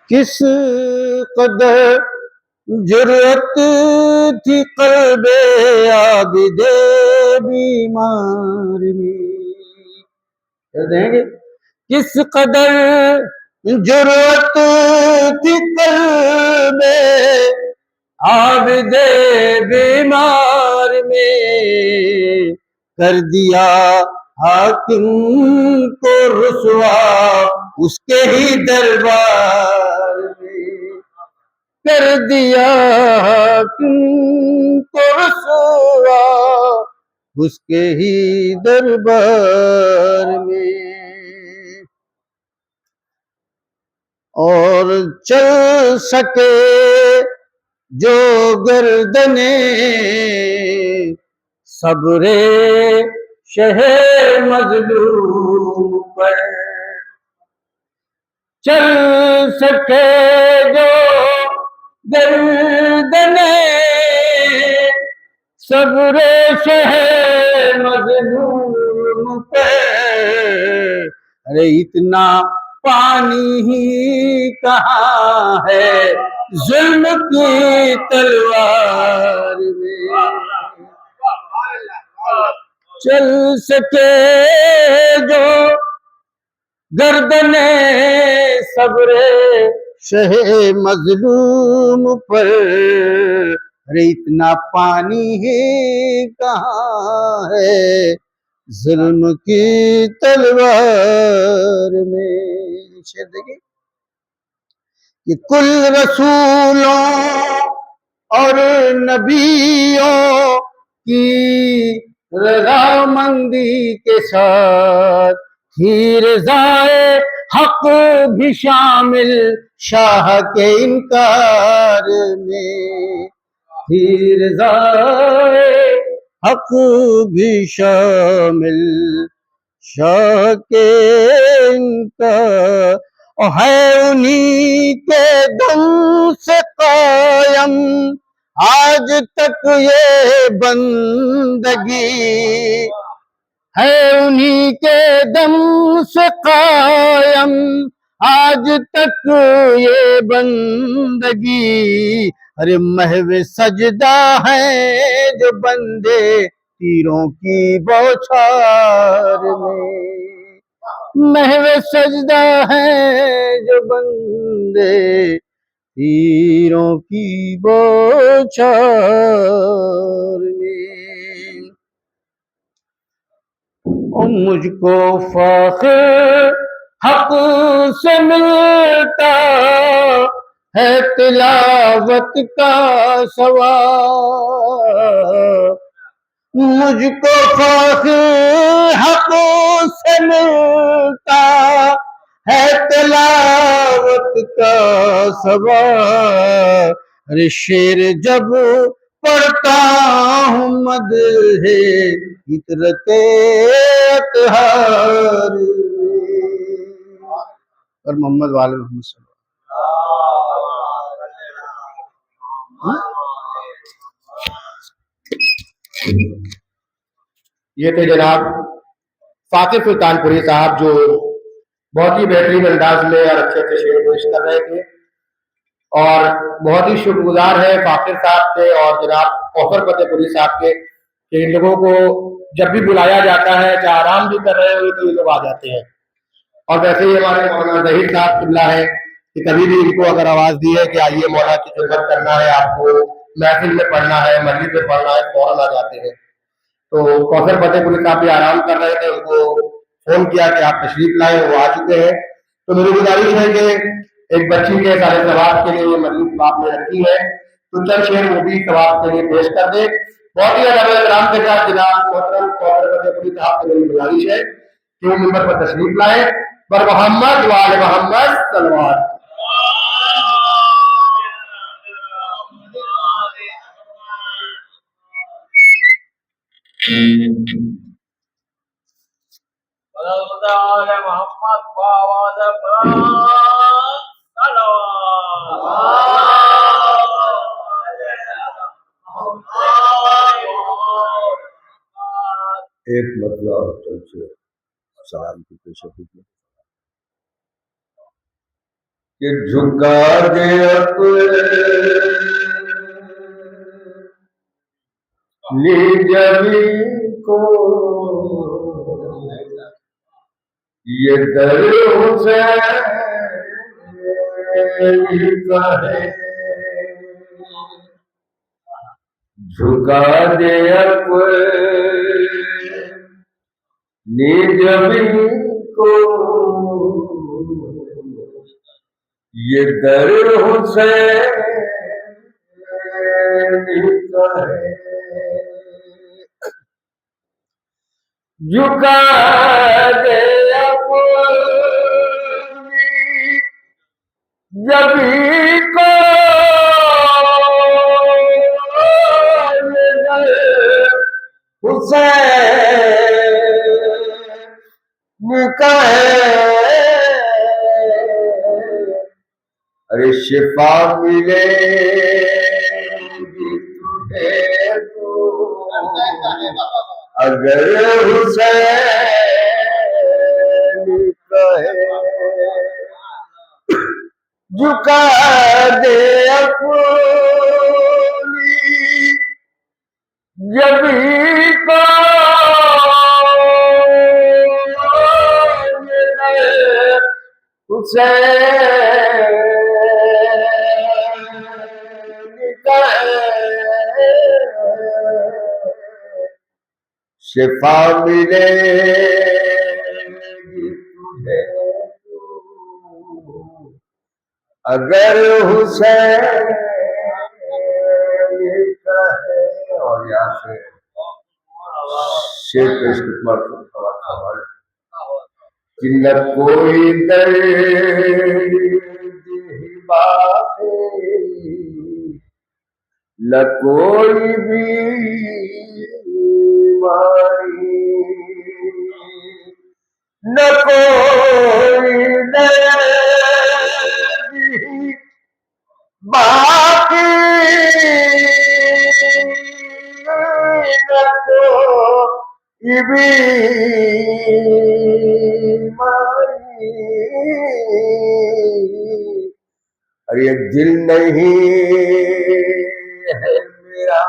کس قدر جرأت تھی قلب عابد بیمار میں. کر دیں گے. کس قدر جرأت تھی قلب عابد بیمار میں، کر دیا حاکم کو رسوا اس کے ہی دربار میں، کر دیا حاکم کو رسوا اس کے ہی دربار میں. اور چل سکے جو گردنے صبر شہ مظلوم پر، چل سکے جو گردنے صبر شہ مظلوم پر. ارے اتنا پانی ہی کہاں ہے ظلم کی تلوار میں، چل سکے جو گردنے صبر شہ مظلوم پر. ارے اتنا پانی ہی کہاں ہے ظلم کی تلوار میں. شعر دیکھیں کہ کل رسولوں اور نبیوں کی رضامندی کے ساتھ ہی رضائے حق بھی شامل شاہ کے انکار میں، ہی رضائے حق بھی شامل شاہ کے انکار. اور ہے انہی کے دم سے قائم آج تک یہ بندگی، ہے انہی کے دم سے قائم آج تک یہ بندگی. ارے محو سجدہ ہیں جو بندے تیروں کی بوچھار میں، محو سجدہ ہیں جو بندے تیروں کی بوچھار میں. اور مجھ کو فخر حق سے ملتا ہے تلاوت کا ثواب، مجھ کو فخر حق سے ملتا ہے تلاوت کا ثواب. ارے شعر جب پڑھتا ہوں مدح فطرت اطہار اور محمد وآل محمد صلی اللہ. یہ تھے جناب فاطر سلطان پوری صاحب جو بہت ہی بہترین انداز میں اور اچھے اچھے شعر پیش کر رہے تھے، اور بہت ہی شکر گزار ہے فاطر صاحب کے اور جناب کوثر فتح پوری صاحب کے کہ ان لوگوں کو جب بھی بلایا جاتا ہے چاہے آرام بھی کر رہے ہوئے تو یہ لوگ آ جاتے ہیں. اور ویسے ہی ہمارے مولانا ظہیر صاحب قبلہ ہے کہ کبھی بھی ان کو اگر آواز دی ہے کہ آئیے مولانا کی خدمت کرنا ہے، آپ کو محفل میں پڑھنا ہے، مسجد میں پڑھنا ہے، فوراً آ جاتے ہیں. تو کوثر فتح پوری صاحب بھی آرام کر رہے تھے، ان کو فون کیا کہ آپ تشریف لائیں، وہ آ چکے ہیں. تو میری گزارش ہے کہ ایک بچی کے سارے ثواب کے لیے یہ مجلس آپ نے رکھی ہے تو چند شعر وہ بھی ثواب کے لیے پیش کر دے. بہت ہی ادب احترام کے ساتھ جناب محترم کوثر فتح پوری صاحب سے میری گزارش ہے کہ وہ ممبر پر تشریف لائیں. پر محمد وآل محمد صلوات. ایک مرتبہ ہوٹل سے سوال کی پیش کی. کہ جھکا دے اپنی زمین کو، یہ در حسین کا ہے، جھکا دے اپنی زمین کو، یہ در حسین کا ہے، جھکا دے اپنی زمین کو، حسین کا ہے، ارے شفا ملے گی تجھے تو اگر حسین کا ہے، جھکا دے اپنی زمین کو، حسین کا ہے، شفا ملے گی تجھے تو اگر حسین کا ہے۔ اور یہاں سے شیر پیش خدمت کہ نہ کوئی درد باقی، نہ کوئی بیماری، نہ کوئی درد باقی، نہ کوئی بیماری، اور یہ دل نہیں ہے میرا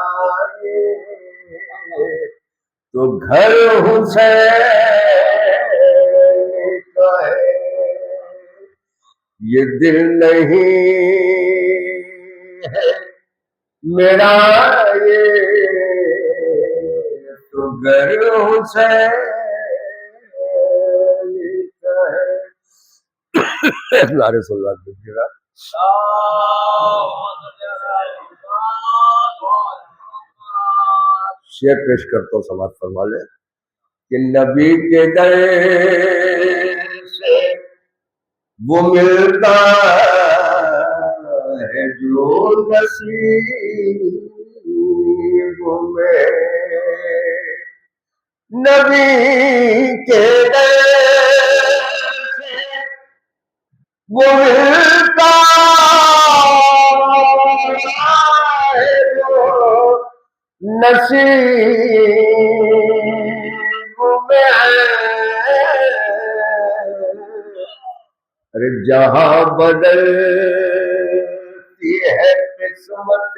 یہ تو گھر حسین کا ہے، یہ دل نہیں ہے میرا یہ تو گھر حسین کا ہے۔ نعرے صلی اللہ دیجیے گا۔ شعر پیش کرتا ہوں، سماعت فرما لے کہ نبی کے در سے وہ ملتا ہے جو نصیب میں، نبی کے در سے وہ ملتا ہے جو نصیب میں ہے، ارے جہاں بدلتی ہے قسمت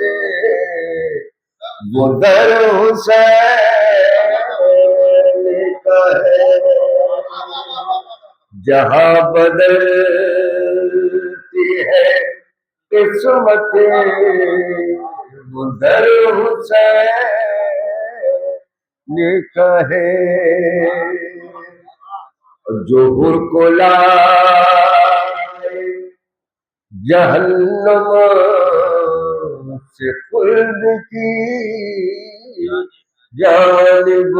وہ در حسین کا ہے، جہاں بدلتی ہے قسمت وہ در حسین کا ہے، جو حر کو لائے جہنم سے خلد کی جانب،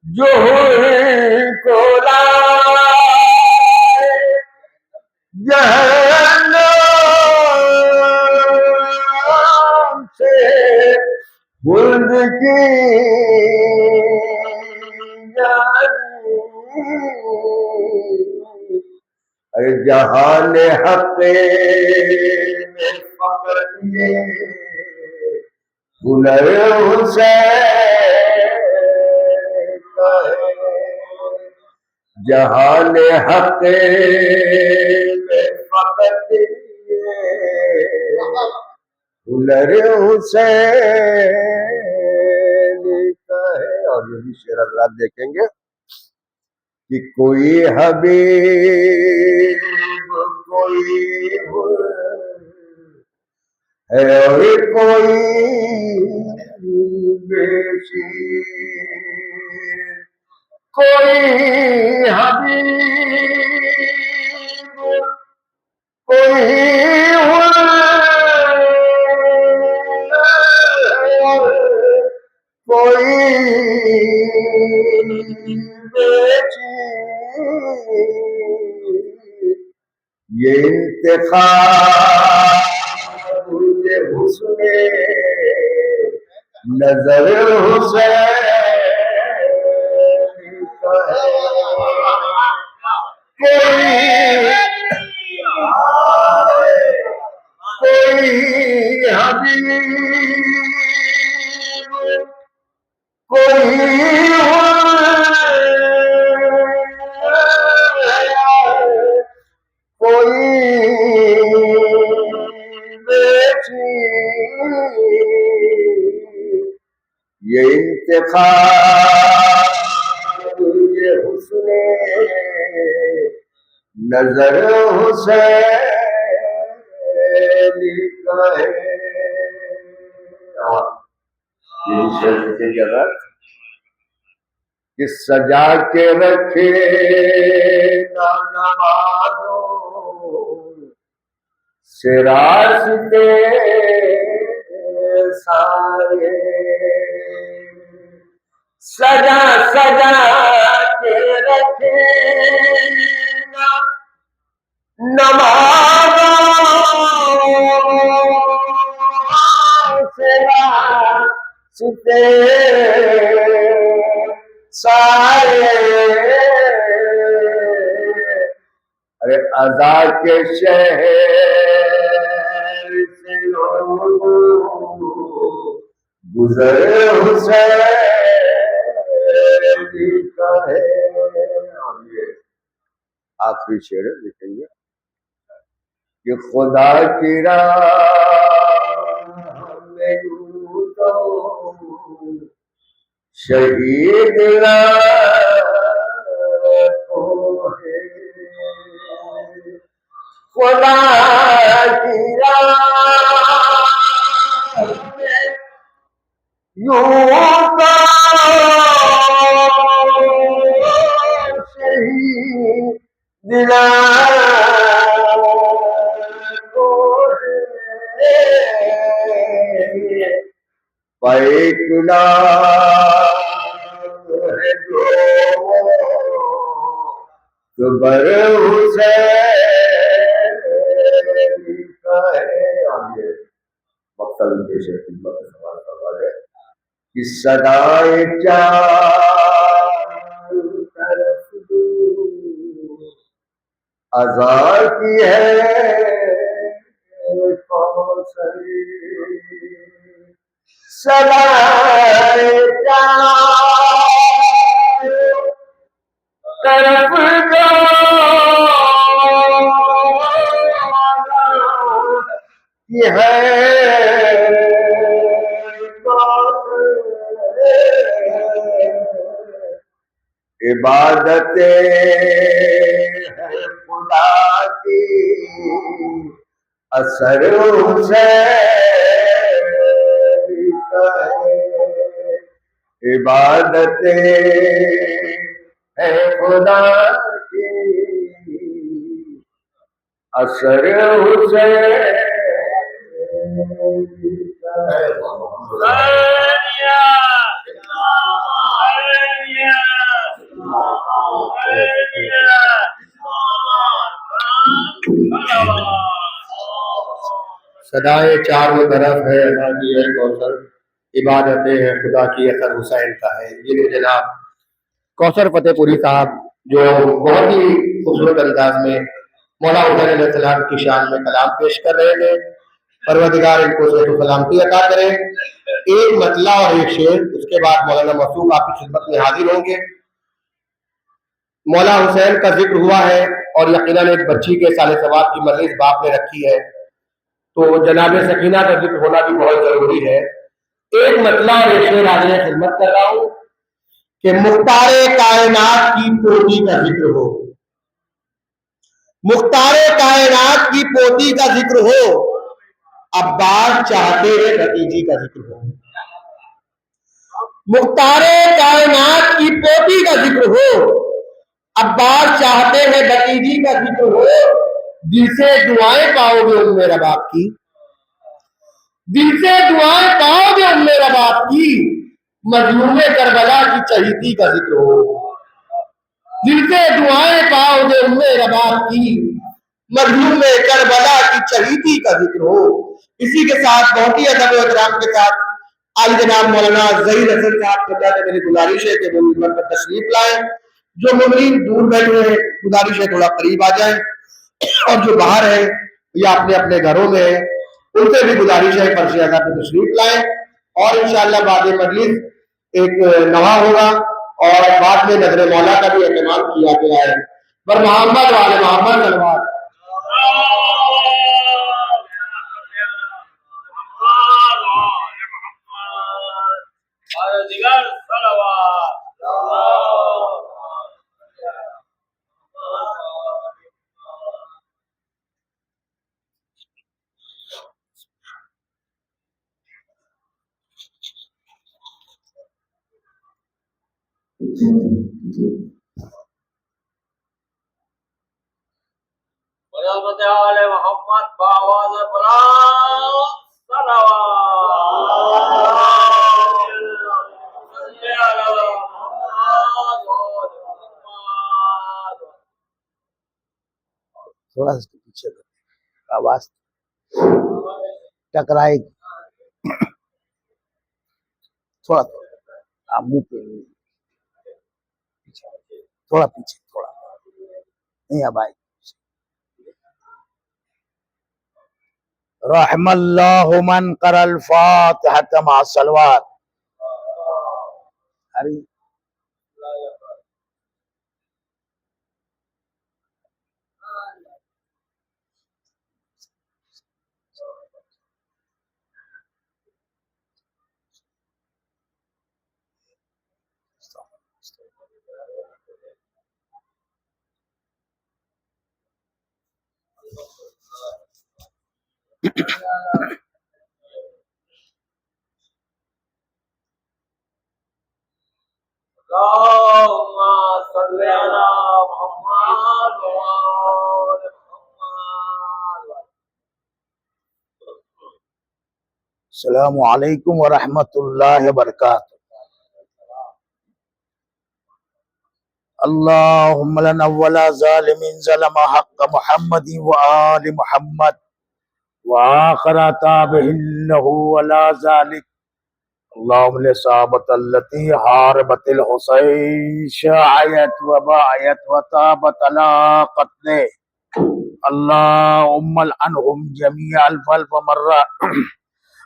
جو حر کو لائے جہنم سے خلد کی ارے جہان حق میں فقر یہ ہنر حسین کا ہے، جہان حق میں فقط ہنر حسین کا ہے. اور یہ بھی شعر حضرات دیکھیں گے کہ کوئی حبیب کوئی ہے اور کوئی بیشیر، کوئی حبیب کوئی کوئی یہ انتخاب حسن نظر حسین کا ہے. کوئی حبیب کوئی کوئی بیٹی، یہ انتخاب یہ حسن نظر حسین کا ہے. کہ سجا کے رکھے نمازوں سے راستے سارے، سجا سجا کے رکھے نمازوں سے راستے سارے. ارے ادا کے شہر سے لوگ گزر حسین کا ہے. آخری شعر لکھیں گے کہ خدا کی راہ میں یوں تو شہید کو ہے، خدا کی راہ میں یوں تو شہید کو ہے. ایک نام ہے جو بر حسین کا ہے. آگے مقصد پیش خدمت سوال سوال ہے کہ صدائے چار طرف اذان کی ہے کوثری، صدائے چار طرف کی ہے عبادتیں ہے خدا کی اثر حسین کا ہے. عبادتیں ہے خدا کی اثر حسین کا ہے. صدائے چاروں طرف ہے اللہ کی ہے کوثر، عبادتیں ہیں خدا کی اثر حسین کا ہے. یہ جناب کوثر فتح پوری صاحب جو بہت ہی خوبصورت انداز میں مولا حسین علیہ السلام کی شان میں کلام پیش کر رہے تھے. پروردگار ان کو صحت و سلامتی عطا کرے. ایک مطلع اور ایک شعر، اس کے بعد مولانا موصوف آپ کی خدمت میں حاضر ہوں گے. مولا حسین کا ذکر ہوا ہے اور یقیناً ایک بچی کے سال ثواب کی مرض باپ نے رکھی ہے، تو جناب سکینہ کا ذکر ہونا بھی بہت ضروری ہے۔ ایک مطلب اور ایک شعر آج میں خدمت کر رہا ہوں کہ مختار کائنات کی پوتی کا ذکر ہو، مختار کائنات کی پوتی کا ذکر ہو، عباس چاہتے ہیں بھتیجی کا ذکر ہو، مختار کائنات کی پوتی کا ذکر ہو، عباس چاہتے ہیں بھتیجی کا ذکر ہو، دل سے دعائیں پاؤ گے ام رباب کی، دل سے دعائیں پاؤ گے ام رباب کی، مظلوم کربلا کی چہیتی کا ذکر ہو، دل سے دعائیں پاؤ گے ام رباب کی، مظلوم کربلا کی چہیتی کا ذکر ہو۔ اسی کے ساتھ بہت ہی ادب و احترام کے ساتھ آج جناب مولانا ظہیر حسن صاحب کو میری گزارش ہے کہ وہ ممبر پر تشریف لائیں، جو ممبرین دور بیٹھے ہیں گزارش ہے تھوڑا قریب آ جائیں، اور جو باہر ہیں یا اپنے اپنے گھروں میں ہیں ان سے بھی گزارش ہے فرش اعلیٰ پہ تشریف لائیں، اور انشاءاللہ بعد مجلس ایک نوا ہوگا اور بعد میں نظر مولا کا بھی اہتمام کیا گیا ہے۔ پر محمد والے محمد سلوات محمد باواز بلند تھوڑا سا پیچھے کر آواز ٹکرائے گی، تھوڑا منہ پہ تھوڑا پیچھے، تھوڑا نہیں اب آئے۔ رحم اللہ من قرأ الفاتحة مع الصلوات۔ اللهم صل على محمد وآل محمد۔ السلام علیکم ورحمۃ اللہ وبرکاتہ۔ اللہم لنا ولا ظالم ظلم حق محمد وآل محمد وآخر تابع له ولا ذلك، اللہم لصابت التي حاربت الحسین شاعیت وباعیت وطابت على قتله، اللہم العنہم جمیع الف مرہ،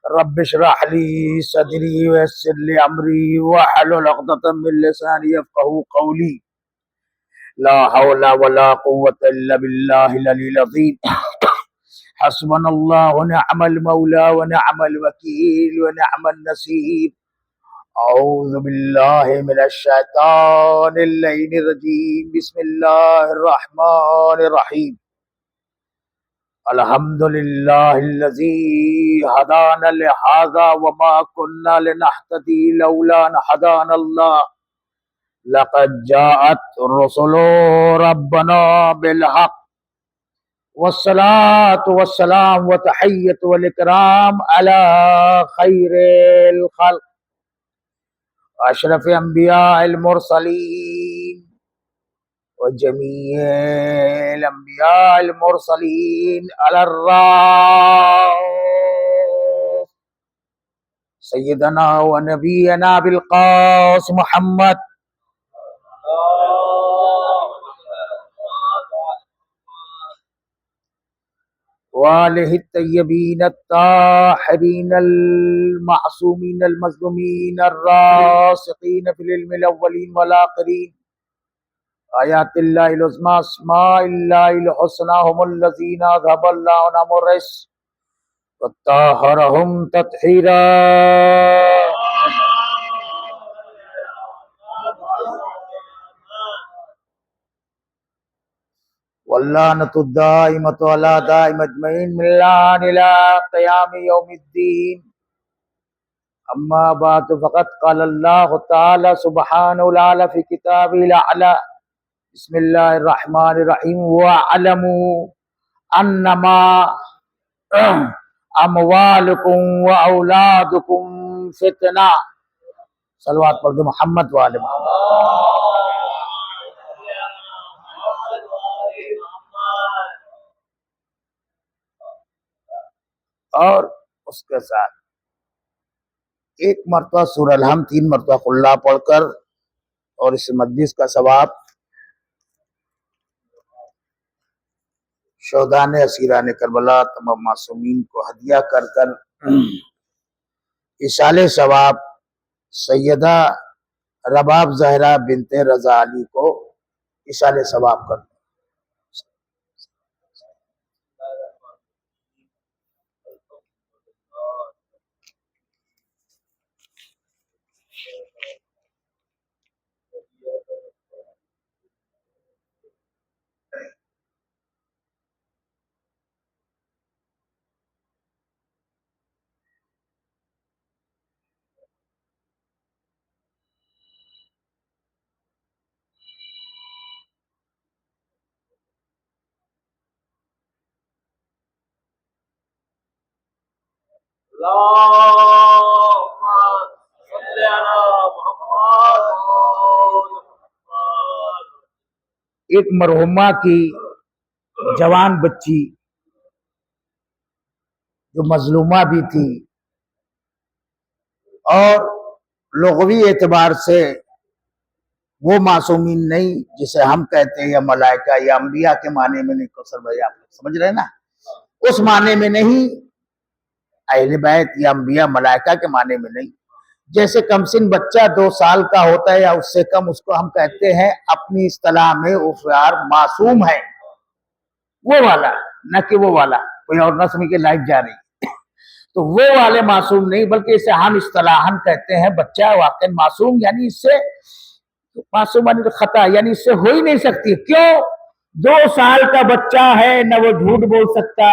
رب اشرح لي صدری ويسر لي امری واحلل عقدۃ من لسانی یفقهوا قولی، لا حول ولا قوة الا باللہ العلی العظیم، حسبنا اللہ ونعم المولا ونعم الوکیل ونعم النصیر، اعوذ باللہ من الشیطان اللعین الرجیم، بسم اللہ الرحمن الرحیم، الحمدللہ الذی ہدانا لہذا وما كنا لنہتدی لولا ان ہدانا اللہ، لقد جاءت رسل ربنا بالحق، والصلاة والسلام وتحیت والاکرام علی خیر الخلق، اشرف انبیاء المرسلین وجمیع الانبیاء المرسلین علی الراس سیدنا و نبینا بالقاس محمد وآلہ الطیبین الطاہرین المعصومین المظلومین الراسخین فی العلم الاولین والآخرین، آیات اللہ العظمى اسماء اللہ الحسنى هم الذین اذهب اللہ عنہم الرجس وطہرهم تطہیرا. واللعنۃ الدائمۃ علی دائم اجمعین من الآن إلی قیام یوم الدین. اما بعد فقد قال اللہ تعالی سبحانہ وتعالی فی کتابہ الاعلی. بسم اللہ الرحمن الرحیم. وَاعْلَمُوا أَنَّمَا أَمْوَالُكُمْ وَأَوْلَادُكُمْ فِتْنَةٌ. صلوات پڑھ دو محمد وآل محمد. اور اس کے ساتھ ایک مرتبہ سورہ الحمد 3 مرتبہ قل اللہ پڑھ کر اور اس مجلس کا ثواب شہداء اسیران کربلا تمام معصومین کو ہدیہ کر کر ایصال ثواب سیدہ رباب زہرا بنت رضا علی کو ایصال ثواب کر. اللهم صل على محمد. ایک مرحومہ کی جوان بچی جو مظلومہ بھی تھی اور لغوی اعتبار سے وہ معصومین نہیں جسے ہم کہتے ہیں یا ملائکہ یا انبیاء کے معنی میں نہیں. کوثر بھائی آپ سمجھ رہے ہیں نا, اس معنی میں نہیں, اہل بیت یا انبیاء ملائکہ کے معنی میں نہیں. جیسے کم سن بچہ 2 سال کا ہوتا ہے یا اس سے کم, اس کو ہم کہتے ہیں اپنی اصطلاح میں یار معصوم ہے, وہ والا, نہ کہ وہ والا کوئی اور نہ سمجھ کے لائف جا رہی. تو وہ والے معصوم نہیں, بلکہ اسے ہم اصطلاحاً کہتے ہیں بچہ واقع معصوم, یعنی اس سے معصوم خطا, یعنی اس سے ہو ہی نہیں سکتی. کیوں؟ 2 سال کا بچہ ہے, نہ وہ جھوٹ بول سکتا,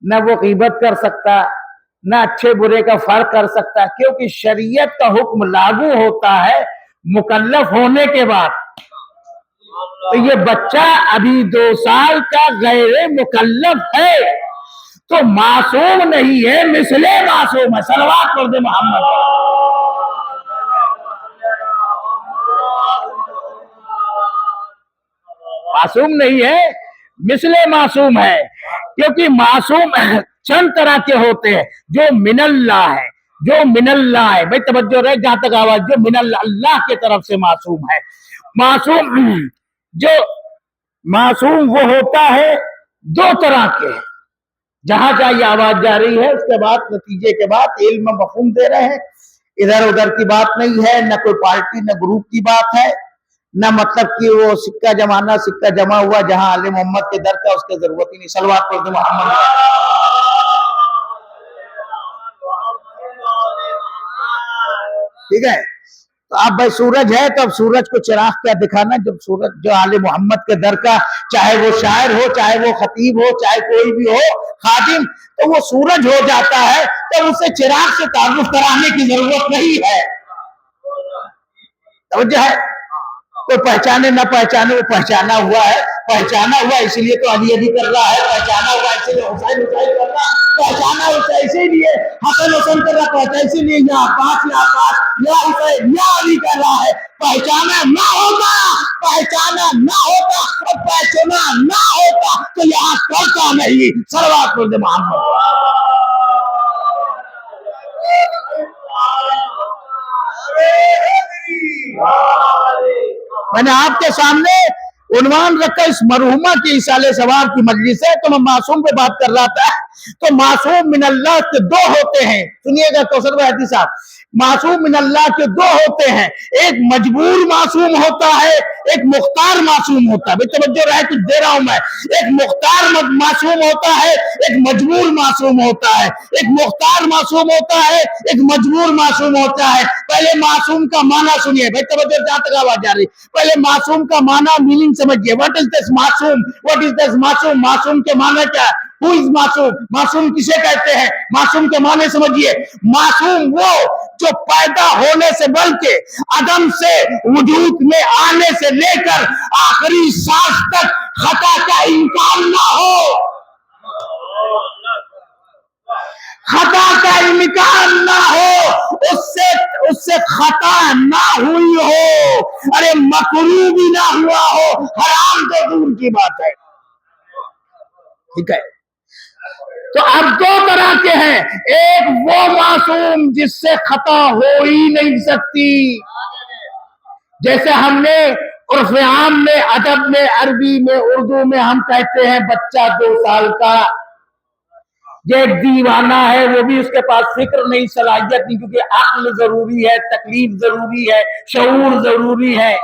نہ وہ غیبت کر سکتا, نہ اچھے برے کا فرق کر سکتا, کیونکہ شریعت کا حکم لاگو ہوتا ہے مکلف ہونے کے بعد. تو یہ بچہ ابھی 2 سال کا غیر مکلف ہے, تو معصوم نہیں ہے, مثل معصوم ہے. صلوات پڑھ دے محمد. معصوم نہیں ہے, مثل معصوم ہے, کیونکہ معصوم چند طرح کے ہوتے ہیں. جو من اللہ ہے, جو من اللہ ہے, بھائی توجہ رہے جہاں تک آواز, جو من اللہ کی طرف سے معصوم ہے. معصوم وہ ہوتا ہے 2 طرح کے. جہاں جہاں یہ آواز جا رہی ہے اس کے بعد نتیجے کے بعد علم مفہوم دے رہے ہیں, ادھر ادھر کی بات نہیں ہے, نہ کوئی پارٹی نہ گروپ کی بات ہے, نہ مطلب کہ وہ سکہ جمانا, سکہ جمع ہوا جہاں آل محمد کے در کا اس کی ضرورت ہی نہیں. صلوات پڑھ دو محمد. ٹھیک ہے, تو اب بھائی سورج ہے تو اب سورج کو چراغ کیا دکھانا, جب سورج جو آل محمد کے در کا, چاہے وہ شاعر ہو, چاہے وہ خطیب ہو, چاہے کوئی بھی ہو خادم, تو وہ سورج ہو جاتا ہے, تو اسے چراغ سے تعارف کرانے کی ضرورت نہیں ہے. توجہ ہے, کوئی پہچانے نہ پہچانے, وہ پہچانا ہوا ہے, پہچانا ہوا اس لیے تو علی علی کر رہا ہے, پہچانا ہوا اس لیے حسین حسین کر رہا ہے, پہچانا ہوا اسی لیے حسن حسین کر رہا ہے, اسی لیے یا عباس یا حسین یا علی کر رہا ہے. پہچانا نہ ہوتا, پہچانا نہ ہوتا اور پہچانا نہ ہوتا تو یہاں کرتا نہیں. صلوات پڑھ دے محمد. میں نے آپ کے سامنے عنوان رکھا اس مرحومہ کی ایصال ثواب کی مجلس ہے, تو میں معصوم پہ بات کر رہا تھا. تو معصوم من اللہ کے 2 ہوتے ہیں, سنیے گا کوثر بھائی حدیث صاحب. मासूम मिन अल्लाह के दो होते हैं, एक मजबूर मासूम होता है, एक मुख्तार मासूम होता है। भाई तवज्जो रहे, कुछ दे रहा हूं मैं। एक मुख्तार मासूम होता है, एक मजबूर मासूम होता है। एक मुख्तार मासूम होता है, एक मजबूर मासूम होता है। पहले मासूम का माना सुनिए भाई, तवज्जो जहां तक आवाज आ रही, पहले मासूम का माना मीनिंग समझिए। व्हाट इज दिस मासूम? व्हाट इज दिस मासूम? मासूम के माना क्या है? हु इज मासूम? मासूम किसे कहते हैं? मासूम के माने समझिए। मासूम वो जो पैदा होने से बल्कि अदम से वजूद में आने से लेकर आखिरी सांस तक खता का इम्कान ना हो, खता का इम्कान ना हो, उससे खता ना हुई हो, अरे मकरूह भी ना हुआ हो, हराम तो दूर की बात है। ठीक है, तो अब दो तरह के हैं। एक वो मासूम जिससे खता हो ही नहीं सकती, जैसे हमने उर्फ आम में, अदब में, अरबी में, उर्दू में हम कहते हैं बच्चा 2 साल का, ये दीवाना है, वो भी उसके पास फिक्र नहीं, सलाहियत नहीं, क्योंकि अक्ल जरूरी है, तकलीफ जरूरी है, शऊर जरूरी है।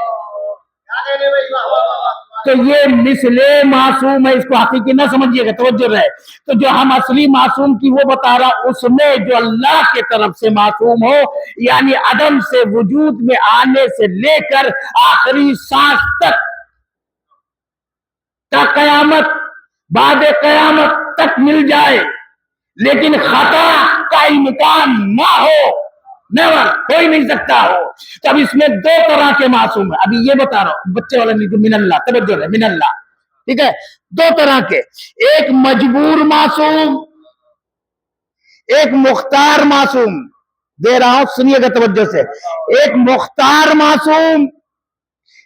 तो ये मिसले मासूम है, इसको हकीकी ना समझिएगा, तवज्जो रहे। तो जो हम असली मासूम की वो बता रहा, उसमें जो अल्लाह के तरफ से मासूम हो, यानी अदम से वजूद में आने से लेकर आखिरी सांस तक का कयामत, बाद कयामत तक मिल जाए, लेकिन खता का इम्कान ना हो, नेवर, हो ही नहीं सकता हो। तो अब इसमें 2 तरह के मासूम है। अभी ये बता रहा हूं, बच्चे वाला नहीं, मिनल्ला, तवज्जो है, मिनल्ला। ठीक है, 2 तरह के, एक मजबूर मासूम, एक मुख्तार मासूम। दे रहा हूं, सुनिएगा तवज्जो से। एक मुख्तार मासूम,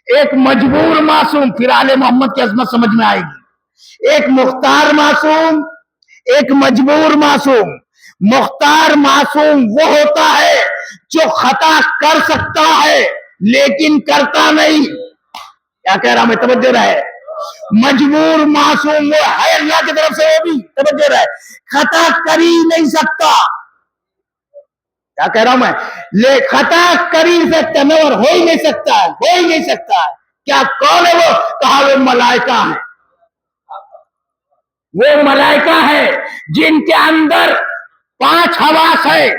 एक मजबूर मासूम, फिर आले मोहम्मद की अजमत समझ में आएगी। एक मुख्तार मासूम, एक मजबूर मासूम। मुख्तार मासूम वो होता है जो खता कर सकता है लेकिन करता नहीं। क्या कह रहा हूं मैं, तवज्जो रहे। मजबूर मासूम वो है अल्लाह की तरफ से, वो भी तवज्जो रहे, खता कर ही नहीं सकता। क्या कह रहा हूं मैं, ले खता कर ही नहीं सकता, नवर, हो ही नहीं सकता है, हो ही नहीं सकता है। क्या, कौन है वो? कहा वो मलाइका है। वो मलाइका है जिनके अंदर 5 हवास है,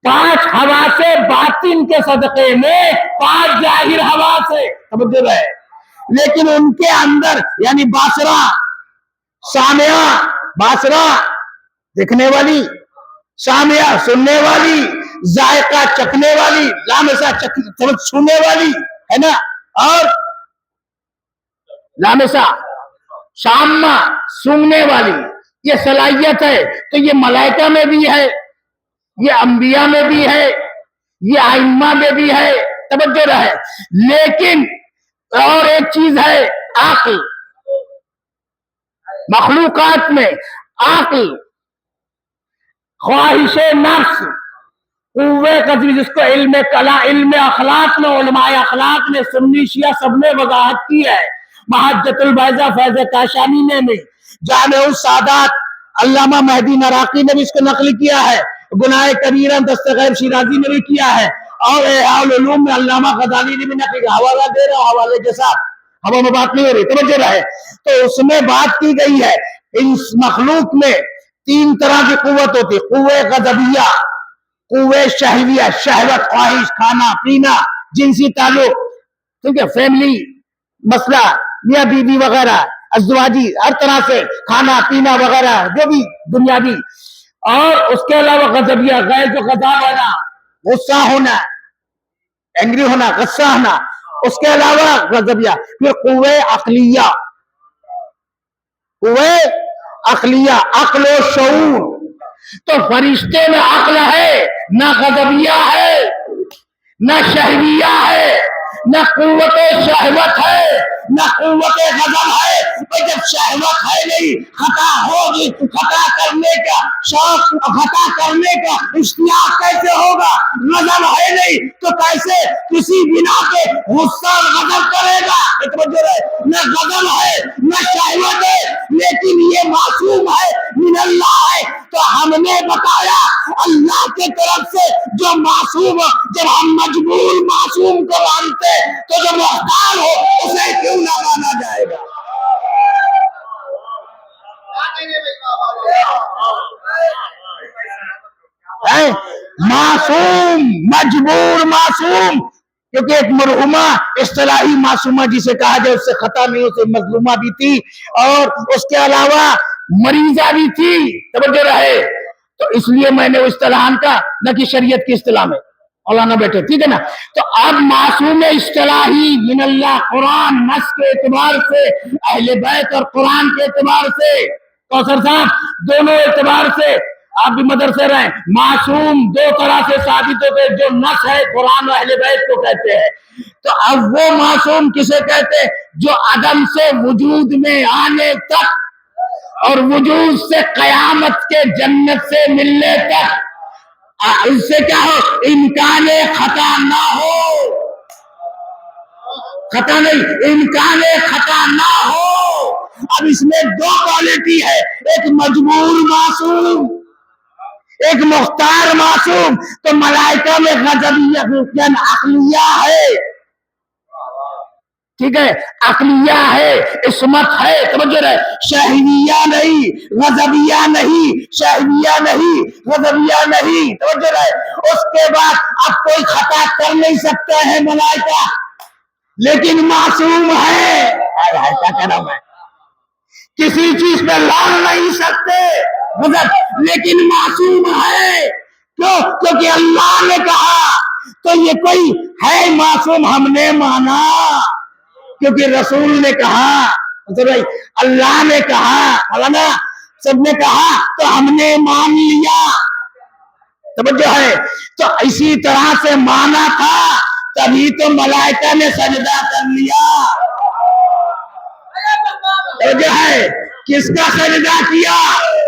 5 हवासे बातिन के सदके में 5 जाहिर हवास है, समझ रहे। लेकिन उनके अंदर यानी बासरा, सामिया, बासरा दिखने वाली, सामिया सुनने वाली, जायका चखने वाली, लामेसा छूने वाली है ना, और लामेसा शामा सूंघने वाली, ये सलाहियत है। तो ये मलाइका में भी है, ये अंबिया में भी है, ये आइम्मा में भी है, तवज्जो रहे। लेकिन और एक चीज है, अक्ल, मखलूकात में अक्ल, ख्वाहिशे नफ्स, कुव्वे कज़्ब, जिसको इल्म कला, इल्म अखलाक में, उलमाए अखलाक ने, सुन्नी शिया सबने वजाहत की है। महज्जतुल बैज़ा फैज़ काशानी ने जामे सादात अल्लामा मेहदी नराकी ने भी इसको नकल किया है, गुनाह कबीरा दस्तगैर शिराजी ने भी किया है, और इहयाउल उलूम में अल्लामा गज़ाली ने भी नकल किया। हवाला दे रहा हूं, हवाले के साथ, हवा में बात नहीं हो रही, तवज्जो रहे। तो उसमें बात की गई है, इस मखलूक में 3 तरह की कुव्वत होती है। कुव्वे गज़बिया, कुव्वे शहविया, शहवत, ख्वाहिश, खाना पीना, जिनसी ताल्लुक, ठीक है, फैमिली मसला, मियाँ बीवी वगैरह, अज़वाजी, हर तरह से खाना पीना वगैरह जो भी दुनियावी। और उसके अलावा गज़बिया, गैर जो गज़ब होना, गुस्सा होना, एंग्री होना, गुस्सा होना, उसके अलावा गज़बिया। फिर कुव्वे अक्लिया, कुव्वे अक्लिया, अक्ल और शऊर। तो फरिश्ते में अक्ल है, ना गज़बिया है, ना शहविया है, न कुव्वत शहवत है, न कुव्वत गज़ब है। तो जब शहवत है नहीं, खता होगी, खता करने का शौक, खता करने का इश्तियाक कैसे होगा? गज़ब है नहीं तो कैसे किसी बिना पे गुस्सा और गज़ब करेगा? न गज़ब है, न शहवत है, लेकिन ये मासूम है, मिनल्लाह है। तो ہم نے بتایا اللہ کے طرف سے جو معصوم، جب ہم مجبور معصوم کو مانتے تو جو محتاج ہو اسے کیوں نہ مانا جائے گا؟ معصوم، مجبور معصوم، کیونکہ ایک مرحومہ اصطلاحی معصومہ جسے کہا جائے اس سے خطا نہیں، اسے مظلومہ بھی تھی اور اس کے علاوہ مریضہ بھی تھی، توجہ رہے، تو اس لیے میں نے اصطلاحاً کا نہ کہ شریعت کی اصطلاح میں مولانا بیٹھے، ٹھیک ہے نا؟ تو اب معصوم اصطلاحی من اللہ قرآن نص کے اعتبار سے، اہل بیت اور قرآن کے اعتبار سے، کوثر صاحب دونوں اعتبار سے آپ بھی مدرسے رہے، معصوم دو طرح سے ثابت ہوتے، جو نص ہے قرآن و اہل بیت کو کہتے ہیں، تو اب وہ معصوم کسے کہتے ہیں؟ جو عدم سے وجود میں آنے تک اور وجود سے قیامت کے جنت سے ملنے تک اس سے کیا ہو؟ امکان خطا نہ ہو، خطا نہیں، امکان خطا نہ ہو۔ اب اس میں دو کوالٹی ہے، ایک مجبور معصوم، ایک مختار معصوم، تو ملائکہ میں غضبیہ عقلیہ ہے، ٹھیک ہے، عقلیہ ہے، عصمت ہے، توجہ رہے، شہویہ نہیں، غضبیہ نہیں، شہویہ نہیں، غضبیہ نہیں، توجہ رہے۔ اس کے بعد اب کوئی خطا کر نہیں سکتا ہے ملائکہ، لیکن معصوم ہے، کیا کہہ رہا ہوں میں، کسی چیز پہ لڑ نہیں سکتے، لیکن معصوم ہے، کیوں؟ کیونکہ اللہ نے کہا، تو یہ کوئی ہے معصوم ہم نے مانا، کیونکہ رسول نے کہا، اللہ نے کہا، مولانا سب نے کہا تو ہم نے مان لیا، توجہ ہے، تو اسی طرح سے مانا تھا تبھی تو ملائکہ نے سجدہ کر لیا، توجہ ہے، کس کا سجدہ کیا؟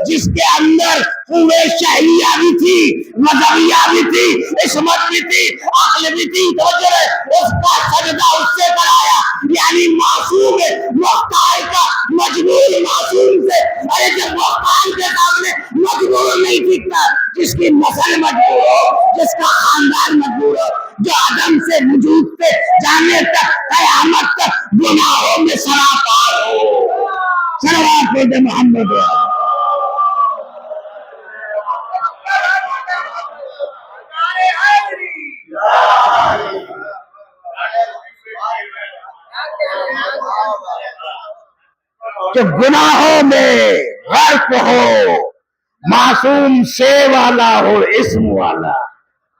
جس کے اندر قوے شہریہ بھی تھی، غضبیہ بھی تھی، عصمت بھی تھی، عقل بھی تھی، توجہ ہے، اس کا سجدہ اس سے کرایا، یعنی معصوم ہے، مختار کا مجبور معصوم سے، ارے جب مختار کے سامنے مجبور نہیں ٹھیکتا، جس کی نسل مجبور ہو، جس کا خاندان مجبور ہو، جو عدم سے وجود سے جانے تک قیامت تک گناہوں میں سراپار ہو، صلوات پہ محمد جو گناہوں میں غرق ہو، معصوم سے والا ہو، اسم والا،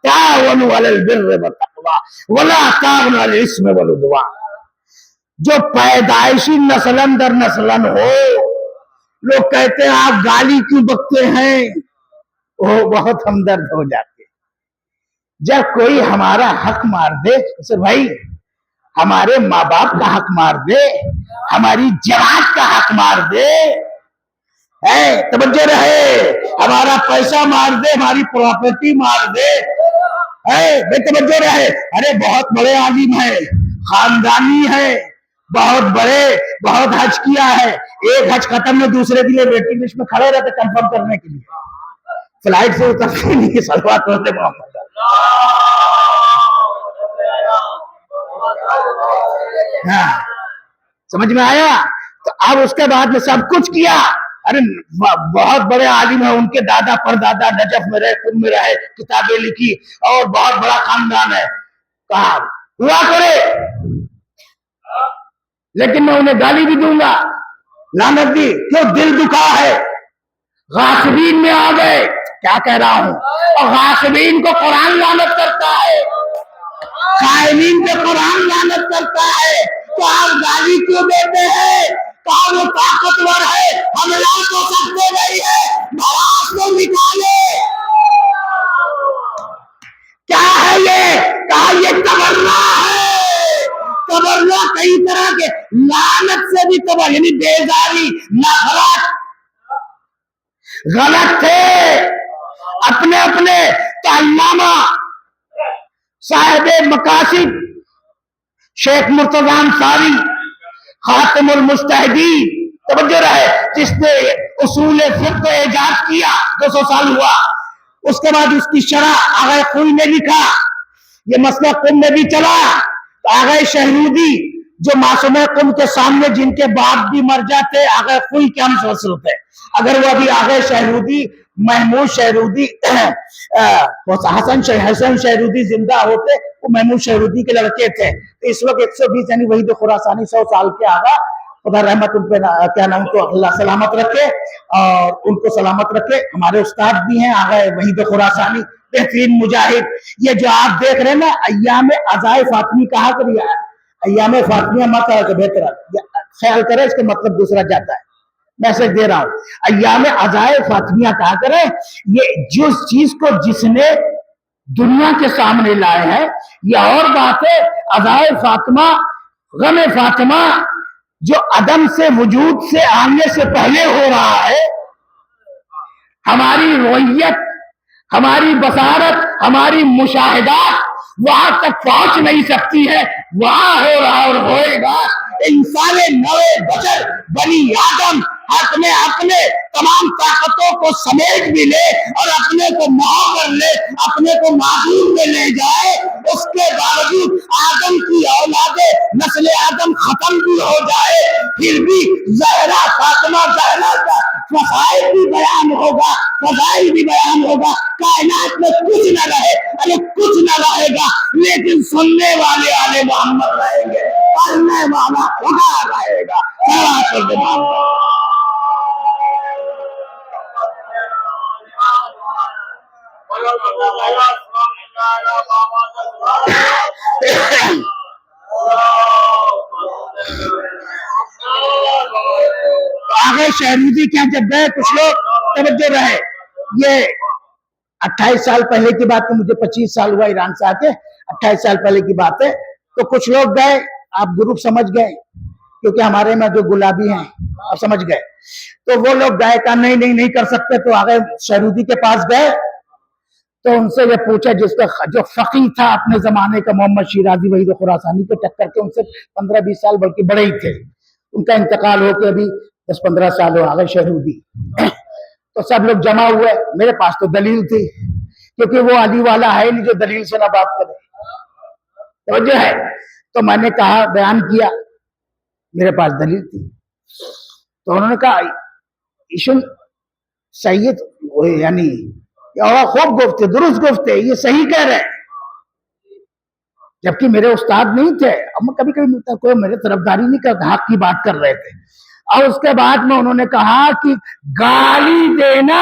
تعاونوا علی البر والتقوی ولا تعاونوا علی الاسم والعدوان، جو پیدائشی نسلن در نسلن ہو، لوگ کہتے ہیں آپ گالی کیوں بکتے ہیں، وہ بہت ہمدرد ہو جاتے، جب کوئی ہمارا حق مار دے، اسے بھائی ہمارے ماں باپ کا حق مار دے، ہماری جماعت کا حق مار دے، توجہ رہے، ہمارا پیسہ مار دے، ہماری پراپرٹی مار دے، بے توجہ رہے، ارے بہت بڑے عالم ہے، خاندانی ہے، بہت بڑے، بہت حج کیا ہے، ایک حج ختم میں دوسرے کے لیے ویٹنگ لسٹ میں کھڑے رہتے کنفرم کرنے کے لیے، فلائٹ سے اترنے کے لیے، صلوات ہوتے محمد، ہاں سمجھ میں آیا؟ تو اب اس کے بعد میں سب کچھ کیا، ارے بہت بڑے عالم ہیں، ان کے دادا پردادا نجف میں رہے، خود میں رہے، کتابیں لکھی اور بہت بڑا خاندان ہے، کہا ہوا کرے، لیکن میں انہیں گالی بھی دوں گا، لعنت دی، کیوں؟ دل دکھا ہے، غاصبین میں آ گئے، کیا کہہ رہا ہوں، اور غاصبین کو قرآن لعنت کرتا ہے، قائمین پہ قرآن لعنت کرتا ہے، تو آپ گالی کیوں دیتے ہیں؟ کہا وہ طاقتور ہے، حملہ کو سکتے نہیں ہے، بھراس کو نکالے، کیا ہے یہ؟ کہا یہ تبرہ ہے، تبرہ کئی طرح کے، لعنت سے بھی تبرہ، یعنی بیزاری، نفرت، غلط تھے اپنے اپنے، تو علامہ صاحب مقاصد شیخ مرتضی انصاری خاتم المجتہدین توجہ رہے، جس نے اصول فقہ ایجاد کیا 200 سال ہوا، اس کے بعد اس کی شرح آغا خوئی نے لکھا، یہ مسئلہ قم میں بھی چلا، تو آغا شہرودی جو معصوم قم کے سامنے جن کے باپ بھی مر جاتے، آغا خوئی کیا مسئلہ ہوتے، اگر وہ ابھی آغا شہرودی محمود شہرودی حسن شہرودی زندہ ہوتے، وہ محمود شہرودی کے لڑکے تھے، اس وقت 120 یعنی وحید خراسانی 100 سال کے آغا، خدا رحمت ان پہ کیا نام کو اللہ سلامت رکھے اور ان کو سلامت رکھے، ہمارے استاد بھی ہیں آغا وحید خراسانی، بہترین مجاہد۔ یہ جو آپ دیکھ رہے ہیں نا ایام عزائے فاطمی کہا کریے، ایام فاطمیہ مت کہا کہ بہتر خیال کرے، اس کا مطلب دوسرا جاتا ہے، میسج دے رہا ہوں، ایام عزائے فاطمیہ کہا کرے، یہ جس چیز کو جس نے دنیا کے سامنے لائے ہیں، یہ اور بات ہے، عزائے فاطمہ غم فاطمہ جو عدم سے وجود سے آنے سے پہلے ہو رہا ہے، ہماری رویت، ہماری بصارت، ہماری مشاہدات وہاں تک پہنچ نہیں سکتی ہے، وہاں ہو رہا اور ہوئے گا۔ انسان نوے بشر بنی آدم اپنے تمام طاقتوں کو سمیٹ بھی لے اور اپنے کو محو کر لے، اپنے کو معدوم میں لے جائے، اس کے باوجود آدم کی اولاد نسل آدم ختم بھی ہو جائے، پھر بھی زہرا فاطمہ زہرا کا فضائل بھی بیان ہوگا، فضائل بھی بیان ہوگا، کائنات میں کچھ نہ رہے، ارے کچھ نہ رہے گا، لیکن سننے والے آل محمد رہیں گے، پڑھنے والا خدا رہے گا۔ آگے شہرودی کیا جب گئے کچھ لوگ، توجہ رہے، یہ 28 سال پہلے کی بات ہے، مجھے 25 سال ہوا ایران سے آتے، 28 سال پہلے کی بات ہے، تو کچھ لوگ گئے، آپ گروپ سمجھ گئے کیونکہ ہمارے میں جو گلابی ہیں آپ سمجھ گئے، تو وہ لوگ گئے، کہا نہیں کر سکتے، تو آگے شہرودی کے پاس گئے، تو ان سے یہ پوچھا، جس کا جو فقیہ تھا اپنے زمانے کا محمد شیرازی وحید خراسانی کو ٹکر کے، ان سے 15-20 سال بلکہ بڑے ہی تھے، ان کا انتقال ہو کے ابھی 10-15 سال ہو آگے شہرودی، تو سب لوگ جمع ہوئے، میرے پاس تو دلیل تھی، کیونکہ وہ علی والا ہے نہیں جو دلیل سے نہ بات کرے، توجہ ہے، تو میں نے کہا، بیان کیا، میرے پاس دلیل تھی، تو انہوں نے کہا ایشن سید یعنی خوب گفتے، درست گفتے، یہ صحیح کہہ رہے ہیں، جبکہ میرے استاد نہیں تھے، اب میں کبھی ملتا کوئی میرے طرفداری نہیں کرتا، حق کی بات کر رہے تھے، اور اس کے بعد میں انہوں نے کہا کہ گالی دینا،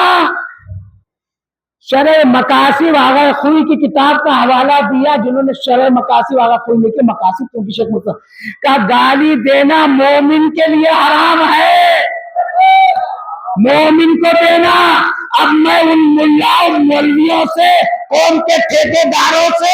شرح مقاصد آغا خوئی کی کتاب کا حوالہ دیا، جنہوں نے شرح مقاصد آغا خوئی لکھے، مقاصد کیونکہ شیخ مطلب کہا گالی دینا مومن کے لیے حرام ہے، مومن کو دینا۔ اب میں ان ملاؤں مولویوں سے، قوم کے ٹھیکے داروں سے،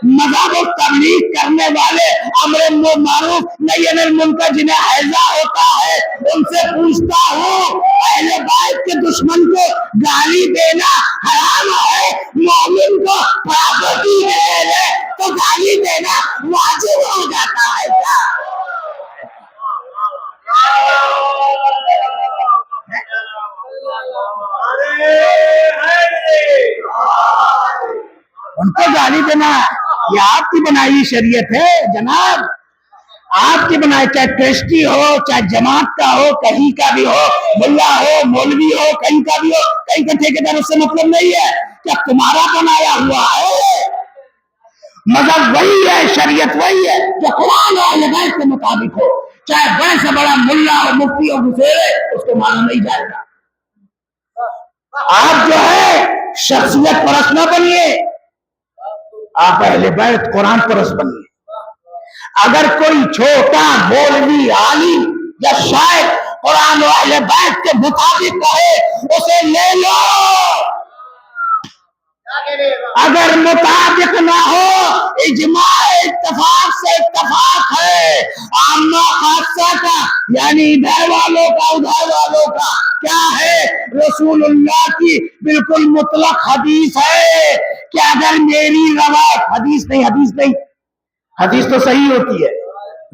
مذہب و تبلیغ کرنے والے، امر معروف نہی عن المنکر جنہیں حیضہ ہوتا ہے، ان سے پوچھتا ہوں، اہل بیت کے دشمن کو گالی دینا حرام ہے، مومن کو پراپرٹی دے تو گالی دینا واجب ہو جاتا ہے کیا؟ ان کو گالی دینا یہ آپ کی بنائی شریعت ہے جناب، آپ کی بنائی، چاہے ٹرسٹی ہو، چاہے جماعت کا ہو، کہیں کا بھی ہو، ملا ہو، مولوی ہو، کہیں کا بھی ہو، کہیں کا ٹھیکیدار، اس سے مطلب نہیں ہے، کیا تمہارا بنایا ہوا ہے، مذہب وہی ہے، شریعت وہی ہے جو قرآن اور اہل بیت کے مطابق ہو، چاہے بڑے سے بڑا ملا ہو، مفتی ہو، گسیرے، اس کو مانا نہیں جائے گا۔ آپ جو ہے شخصیت پرست نہ بنیے، آپ اہل بیت قرآن پرست بنیے۔ اگر کوئی چھوٹا مولوی عالم یا شاعر قرآن و اہل بیت کے مطابق کہے، اسے لے لو، اگر مطابق نہ ہو، اجماع اتفاق سے اتفاق ہے، عامہ خاصہ کا یعنی ادھر والوں کا ادھر والوں کا کیا ہے، رسول اللہ کی بالکل مطلق حدیث ہے کہ اگر میری روایت، حدیث نہیں، حدیث تو صحیح ہوتی ہے،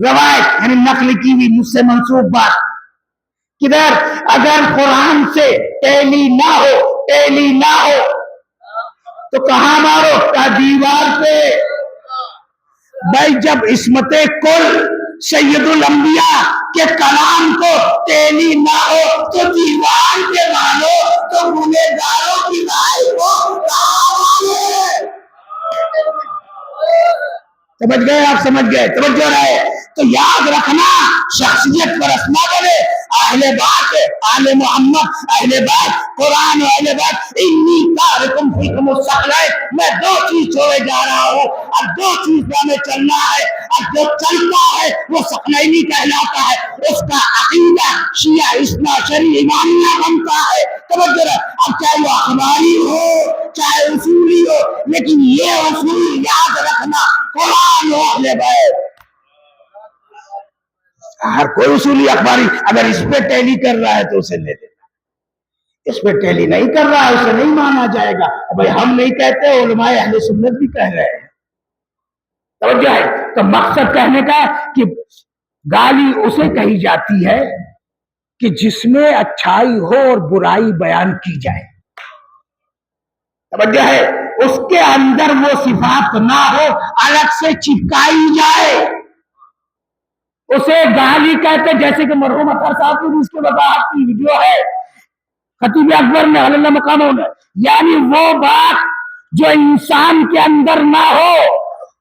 روایت یعنی نقل کی ہوئی مجھ سے منسوب بات، किधर अगर कुरान से टेली ना हो तो कहां मारो? का दीवार पे। भाई जब इस्मत कुल सैयदुल अंबिया के कलाम को टेली ना हो तो दीवार पे मानो, तो गुनहगारों की राय को कहां मानो? समझ गए आप? समझ गए? तवज्जो रहे तो याद रखना, शख्सियत परस्त ना बने। अहले बात, आले मोहम्मद, अहले बात कुरान, अहले बात इन्नी तारिकुम फीकुम सखलाए, मैं दो चीज छोड़े जा रहा हूँ और दो चीज पे हमें चलना है, और जो चलता है वो सकलैनी कहलाता है, उसका अकीदा शिया इस्ना शरी इमानिया बनता है। तवज्जो रहे, अब चाहे वो अखबारी हो चाहे उसूली हो, लेकिन ये उसूल याद रखना, कुरान और अहले बैत। हर कोई उसूली अखबारी अगर इस पे टैली कर रहा है तो उसे ले लेना, इस पे टैली नहीं कर रहा है उसे नहीं माना जाएगा। भाई हम नहीं कहते, उलमाए अहले सुन्नत भी कह रहे हैं। तवज्जो है? तो मकसद कहने का कि गाली उसे कही जाती है कि जिसमें अच्छाई हो और बुराई बयान की जाए। तवज्जो है? उसके अंदर वो सिफात ना हो, अलग से चिपकाई जाए, उसे गाली कहते। जैसे कि मरहूम अतर साहब की भी इसके वजाहत की वीडियो है, खतीब अकबर ने अल्लाह मकामों में, यानी वो बात जो इंसान के अंदर ना हो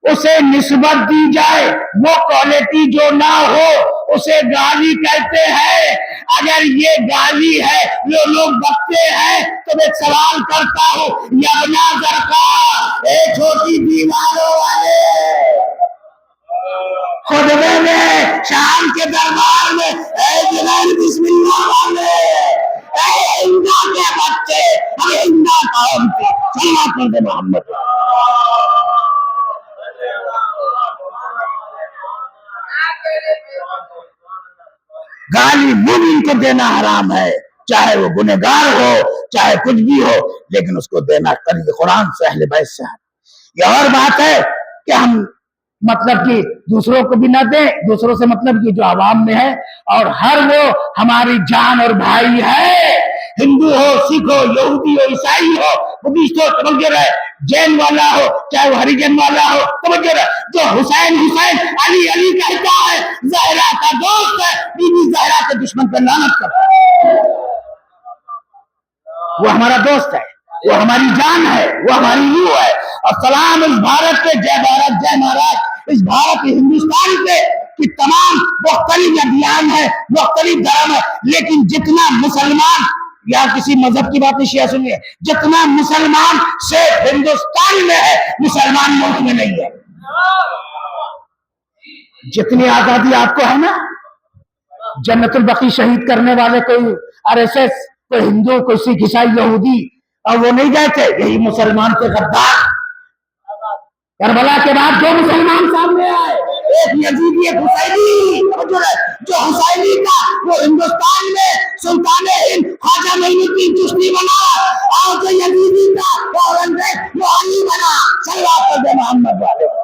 उसे निस्बत दी जाए, वो क्वालिटी जो ना हो उसे गाली कहते हैं। अगर ये गाली है, जो लोग बकते हैं, तो मैं सवाल करता हूँ, यबना सरकार ए छोटी दीवारों वाले खुतबे में शाम के दरबार में बिस्मिल्लाह वाले हिंदा के बच्चे, अरे हिंदा कौम के सल्लल्लाहु अलैहि मोहम्मद। गाली मुमिन को देना हराम है, चाहे वो गुनहगार हो चाहे कुछ भी हो, लेकिन उसको देना करिए कुरान से, अहले बैत से। ये और बात है कि हम मतलब कि दूसरों को भी ना दें, दूसरों से मतलब कि जो आवाम में है, और हर वो हमारी जान और भाई है, हिंदू हो सिख हो यहूदी हो ईसाई हो बुद्धिस्ट हो, समझ रहे, जैन वाला हो चाहे वो हरिजन वाला हो, समझ रहे, जो हुसैन हुसैन अली अली कहता है, जहरा का दोस्त है, बीबी जहरा के दुश्मन पर लानत करता है, वो हमारा दोस्त है, वो हमारी जान है, वो हमारी रूह है। और सलाम इस भारत के, जय भारत जय महाराज, इस भारत के हिंदुस्तान पे कि तमाम मुख्तलिफ अभियान है, मुख्तलिफ धर्म है, लेकिन जितना मुसलमान, या किसी मजहब की बात नहीं शिया सुनिए, जितना मुसलमान सिर्फ हिंदुस्तान में है, मुसलमान मुल्क में नहीं है। जितनी आजादी आपको है ना, जन्नतुल बकी शहीद करने वाले कोई आरएसएस, कोई हिंदू, कोई सिख ईसाई यहूदी, और वो नहीं गए थे, यही मुसलमान के गद्दार। करबला के बाद दो मुसलमान सामने आए, एक यजीदी एक हुसैनी, जो हुसैनी था वो हिंदुस्तान में सुल्तान हिंद ख्वाजा मोइनुद्दीन चिश्ती बना, और जो यजीदी था वो औरंगजेब मोहनी बना। सल्लल्लाहु अलैहि मोहम्मद वाले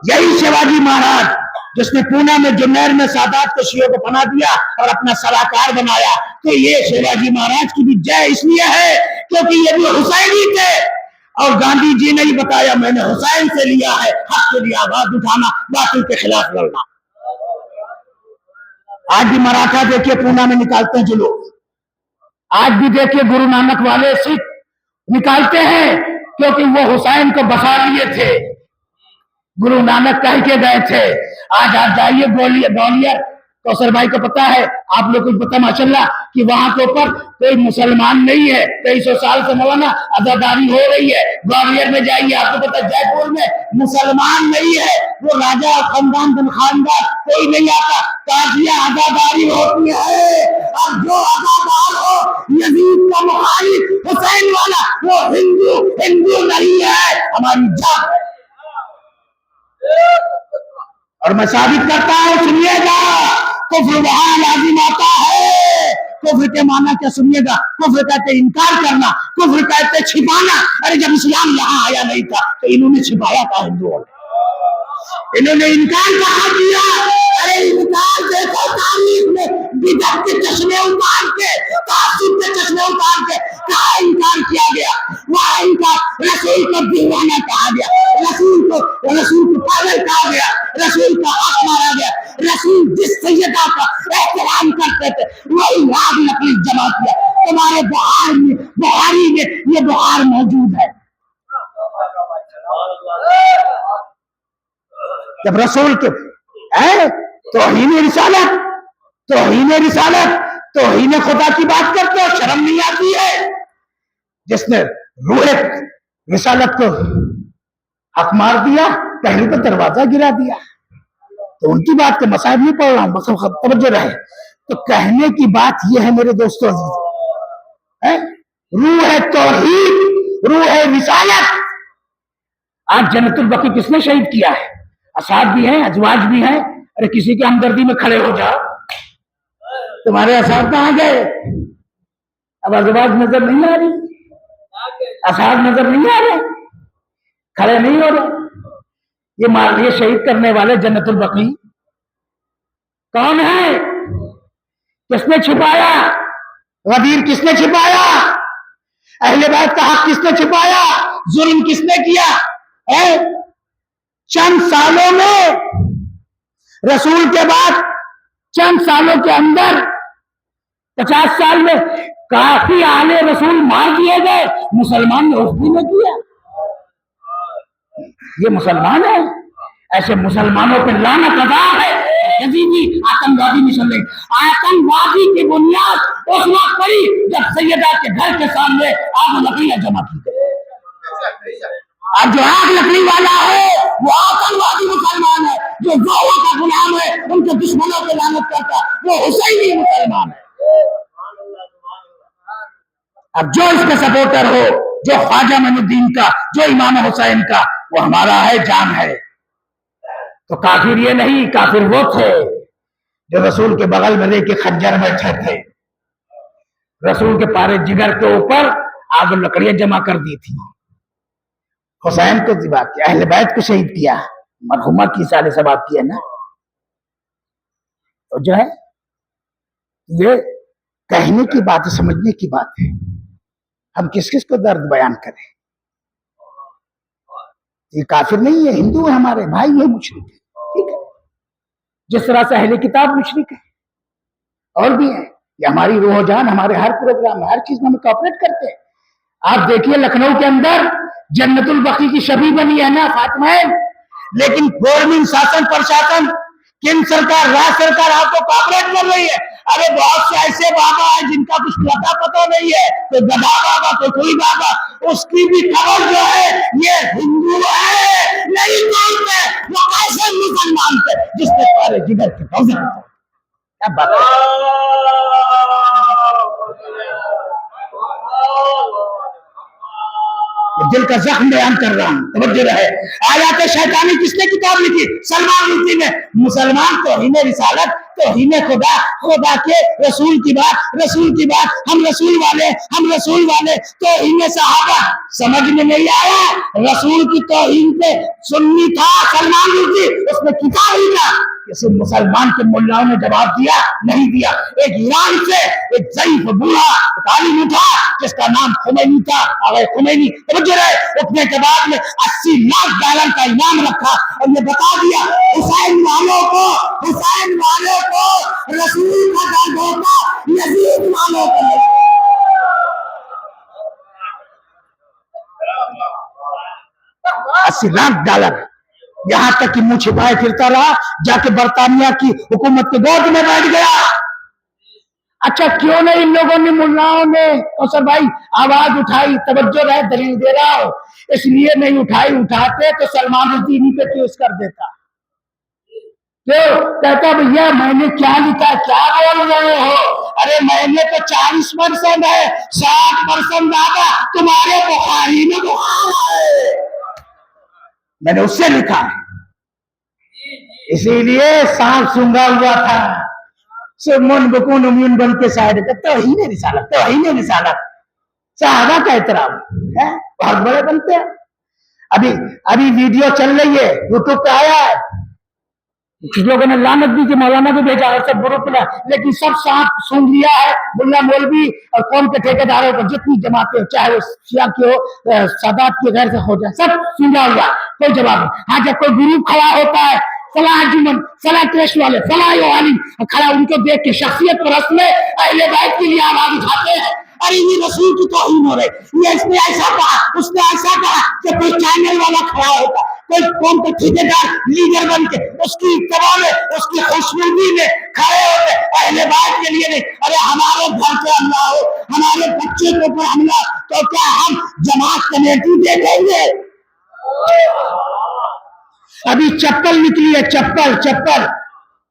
यही शिवाजी महाराज जिसने पूना में जुन्नैर में सादात को शियों को पना दिया और अपना सलाहकार बनाया, तो ये शिवाजी महाराज की भी जय इसलिए है क्योंकि ये भी हुसैनी थे, और गांधी जी ने ही बताया, मैंने हुसैन से लिया है हक के लिए आवाज उठाना, बातिल के खिलाफ लड़ना। आज भी मराठा देखिए पूना में निकालते हैं जुलूस, आज भी देखिए गुरु नानक वाले सिख निकालते हैं, क्योंकि वो हुसैन को बसा लिए थे, गुरु नानक कह के गए थे। आज आप जाइए ग्वालियर, कौसर भाई को पता है, आप लोग को पता माशाल्लाह कि वहां के ऊपर कोई मुसलमान नहीं है, 2300 साल से मौलाना आजादारी हो रही है। ग्वालियर में जाइए, आपको पता जयपुर में मुसलमान नहीं है, वो राजा खानदान बन खानदान कोई नहीं आता, काजिया आजादारी होती है। और जो आजादार हो यजीद का मुखालिफ हुसैन वाला, वो हिंदू नहीं है, हमारी जान है। और मैं साबित करता हूं, सुनिएगा, कुफ्र वहां लाजिम आता है, कुफ्र कुफ्र के माना क्या सुनिएगा, कुफ्र कहते इनकार करना, कुफ्र कहते छिपाना। अरे जब इस्लाम यहाँ आया नहीं था तो इन्होंने छिपाया था हिंदुओं ने, इन्होंने इनकार कहा किया। अरे इनकार देखो तारीख में, बिदअत के चश्मे उतार के, तासीब के चश्मे उतार के कहा इनकार किया गया, वहां इनकार रसूल को दीवाना कहा गया, रसूल को पागल कहा गया, रसूल का हक मारा गया। रसूल जिस सैयदा का एहतराम करते थे वही राग नकली जमा किया। तुम्हारे बुखार में, बुखारी में ये बुखार मौजूद है। जब रसूल के तौहीन रिसालत, तौहीन रिसालत, तौहीन खुदा की बात करते हो, शर्म नहीं आती है? जिसने रूह रिसालत को हक मार दिया, पहले तो दरवाजा गिरा दिया। तो उनकी बात के मसाइब नहीं पढ़ रहा हूं, बस तवज्जो रहे। तो कहने की बात यह है मेरे दोस्तों, रूह है तौहीद, रूह है रिसालत। आज जन्नतुल बकी किसने शहीद किया है? असाद भी है, अजवाज भी है। अरे किसी के हमदर्दी में खड़े हो जाओ, तुम्हारे असाद कहाँ गए? अब अजवाज नजर नहीं आ रही, असाद नजर नहीं आ रहे, खड़े नहीं हो रहे। ये शहीद करने वाले जन्नतुल बकी कौन है? किसने छिपाया? गदीर किसने छिपाया? अहले बैत का हक किसने छिपाया? जुल्म किसने किया है? चंद सालों में, रसूल के बाद चंद सालों के अंदर 50 साल में काफी आले रसूल मार दिए गए, मुसलमान ने उस भी नहीं किया। ये मुसलमान है, ऐसे मुसलमानों पर लानत अदा है। यजीदी आतंकवादी मिशन नहीं, आतंकवादी की बुनियाद उस वक्त पड़ी जब सैयदा के घर के सामने आग लकड़ियां जमा की गई। अब जो आग लकड़ी वाला है वो आतंकवादी मुसलमान है, जो गौवा का गुलाम है, उनके दुश्मनों पे लानत करता है, वो हुसैनी मुसलमान है। अब जो इसके सपोर्टर हो, जो ख्वाजा मोइनुद्दीन का, जो इमाम हुसैन का, वो हमारा है, जान है। तो काफिर ये नहीं, काफिर वो थे जो रसूल के बगल में लेके खंजर बैठे थे, रसूल के पारे जिगर के ऊपर आग लकड़ियां जमा कर दी थी। हुसैन को जिबा किया, अहले बैत को शहीद किया, मरहुमा की साले सबाब किया ना। तो जो है ये कहने की बात है, समझने की बात है। हम किस किस को दर्द बयान करें? ये काफिर नहीं है, हिंदू है, हमारे भाई है, मुशरिक है, ठीक है। जिस तरह से अहले किताब मुशरिक है, और भी है। ये हमारी रूह जान, हमारे हर प्रोग्राम में, हर चीज में हम कॉपरेट करते हैं। आप देखिए लखनऊ के अंदर जन्नतुल बकी की छवि बनी है ना, फातिमा, लेकिन गवर्नमेंट शासन प्रशासन, केंद्र सरकार, राज्य सरकार आपको कॉपरेट कर रही है। अरे बहुत से ऐसे बाबा है जिनका कुछ पता नहीं है, तो गधा बाबा, तो कोई बाबा, उसकी भी खबर जो है ये हिंदू है नहीं बोलते, वो कैसे मुसलमान थे जिसके पारे जिगर के कब्जा। क्या बात है? दिल का जख्म बयान कर रहा हूं, तवज्जो रहे। आयात शैतानी किसने किताब लिखी? सलमान रुश्दी ने। मुसलमान तौहीन रिसालत, तौहीन खुदा, खुदा के रसूल की बात, रसूल की बात, हम रसूल वाले, हम रसूल वाले, तौहीन सहाबा समझ में नहीं आया। रसूल की तौहीन पे सुन्नी था सलमान रुश्दी, उसने किताब लिखा। किसी मुसलमान के मुल्लाओं ने जवाब दिया नहीं दिया। एक ईरान से एक ज़ईफ बूढ़ा तालिम उठा जिसका नाम खुमैनी था, अगर खुमैनी उठने के बाद में 80 लाख डॉलर का इनाम रखा और ये बता दिया हुसैन वालों को रसूल का दर्द होता, यजीद वालों को नहीं। 80 लाख डॉलर, यहां तक कि मुंह छिपाए फिरता रहा, जाके बर्तानिया की हुकूमत के गोद में बैठ गया। अच्छा क्यों नहीं इन लोगों ने, मुल्लाओं ने, कौसर भाई आवाज उठाई? तवज्जो रहे, दलील दे रहा हो, इसलिए नहीं उठाई। उठाते तो सलमान रुश्दी इन्हीं पे केस कर देता। क्यों? कहता भैया मैंने क्या लिखा, क्या बोल रहे हो? अरे मैंने तो 40% है, 60% ज्यादा तुम्हारे बुखारी में बुखार है, मैंने उससे लिखा है। इसीलिए सांप सूंघा हुआ था, सुमन बकून उम्यून बन के शायद तौहीन रिसालत सहाबा का एहतराम है, बहुत बड़े बनते हैं। अभी वीडियो चल रही है, यूट्यूब पे आया है, कुछ लोगों ने लानत दी कि मौलाना को भेजा है सब ग्रुप में, लेकिन सब साथ सुन लिया है। मुल्ला मौलवी और कौम के ठेकेदारों को जितनी जमातें हो, चाहे वो शिया की हो, सादात की, गैर से हो जाए, सब सुना हुआ, कोई जवाब नहीं। हाँ, जब कोई ग्रुप खड़ा होता है, फला अंजुमन, फला ट्रस्ट वाले, फला यो आलिम खड़ा, उनको देख के शख्सियत परस्त में अहले बैत के लिए आवाज उठाते हैं, अरे ये रसूल की तौहीन हो रही, ये इसने ऐसा कहा, उसने ऐसा कहा, कि कोई चैनल वाला खड़ा होता, कोई कौन का ठेकेदार लीडर बन के उसकी इत्तबा में, उसकी खुशनुदी में खड़े होते अहले बैत के लिए नहीं। अरे हमारे घर पे हमला हो, हमारे बच्चे के ऊपर हमला, तो क्या हम जमात कमेटी देखेंगे? अभी चप्पल निकली है, चप्पल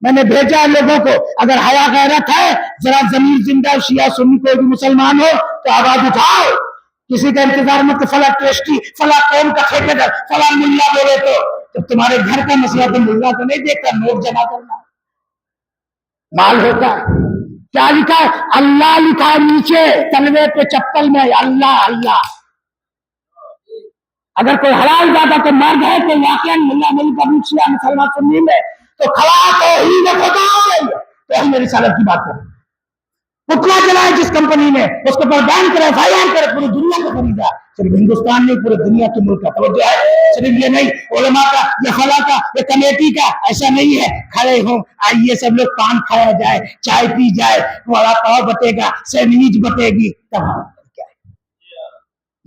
मैंने भेजा है लोगों को, अगर हया गैरत है, जरा जमीन जिंदा, शिया सुन्नी कोई भी मुसलमान हो तो आवाज उठाओ। किसी का इंतजार मत, फला ट्रस्टी, फला कौम का ठेकेदार, फला मुल्ला बोले तो तुम्हारे घर का मसला तो मुल्ला को नहीं देखता, नोट जमा करना माल होता है। क्या लिखा है? अल्लाह लिखा है नीचे तलवे पे, चप्पल में अल्लाह। अगर कोई हलाल ज्यादा तो मर्द है तो वाकई मुल्ला मौलवी का शिया मुसलमान सुन्नी में तो खड़ा तो ही न खुदा, तो मेरी सालत की बात करें, पुतला जलाए जिस कंपनी में, उसके ऊपर बैन करे, FIR करे, पूरी दुनिया को खरीदा, सिर्फ हिंदुस्तान नहीं पूरी दुनिया के मुल्क का तवज्जो है। सिर्फ ये नहीं उलमा का या फला का या कमेटी का, ऐसा नहीं है खड़े हो आइए सब लोग पान खाया जाए, चाय पी जाए, वड़ा पाव बटेगा, सैंडविच बटेगी, तब क्या है?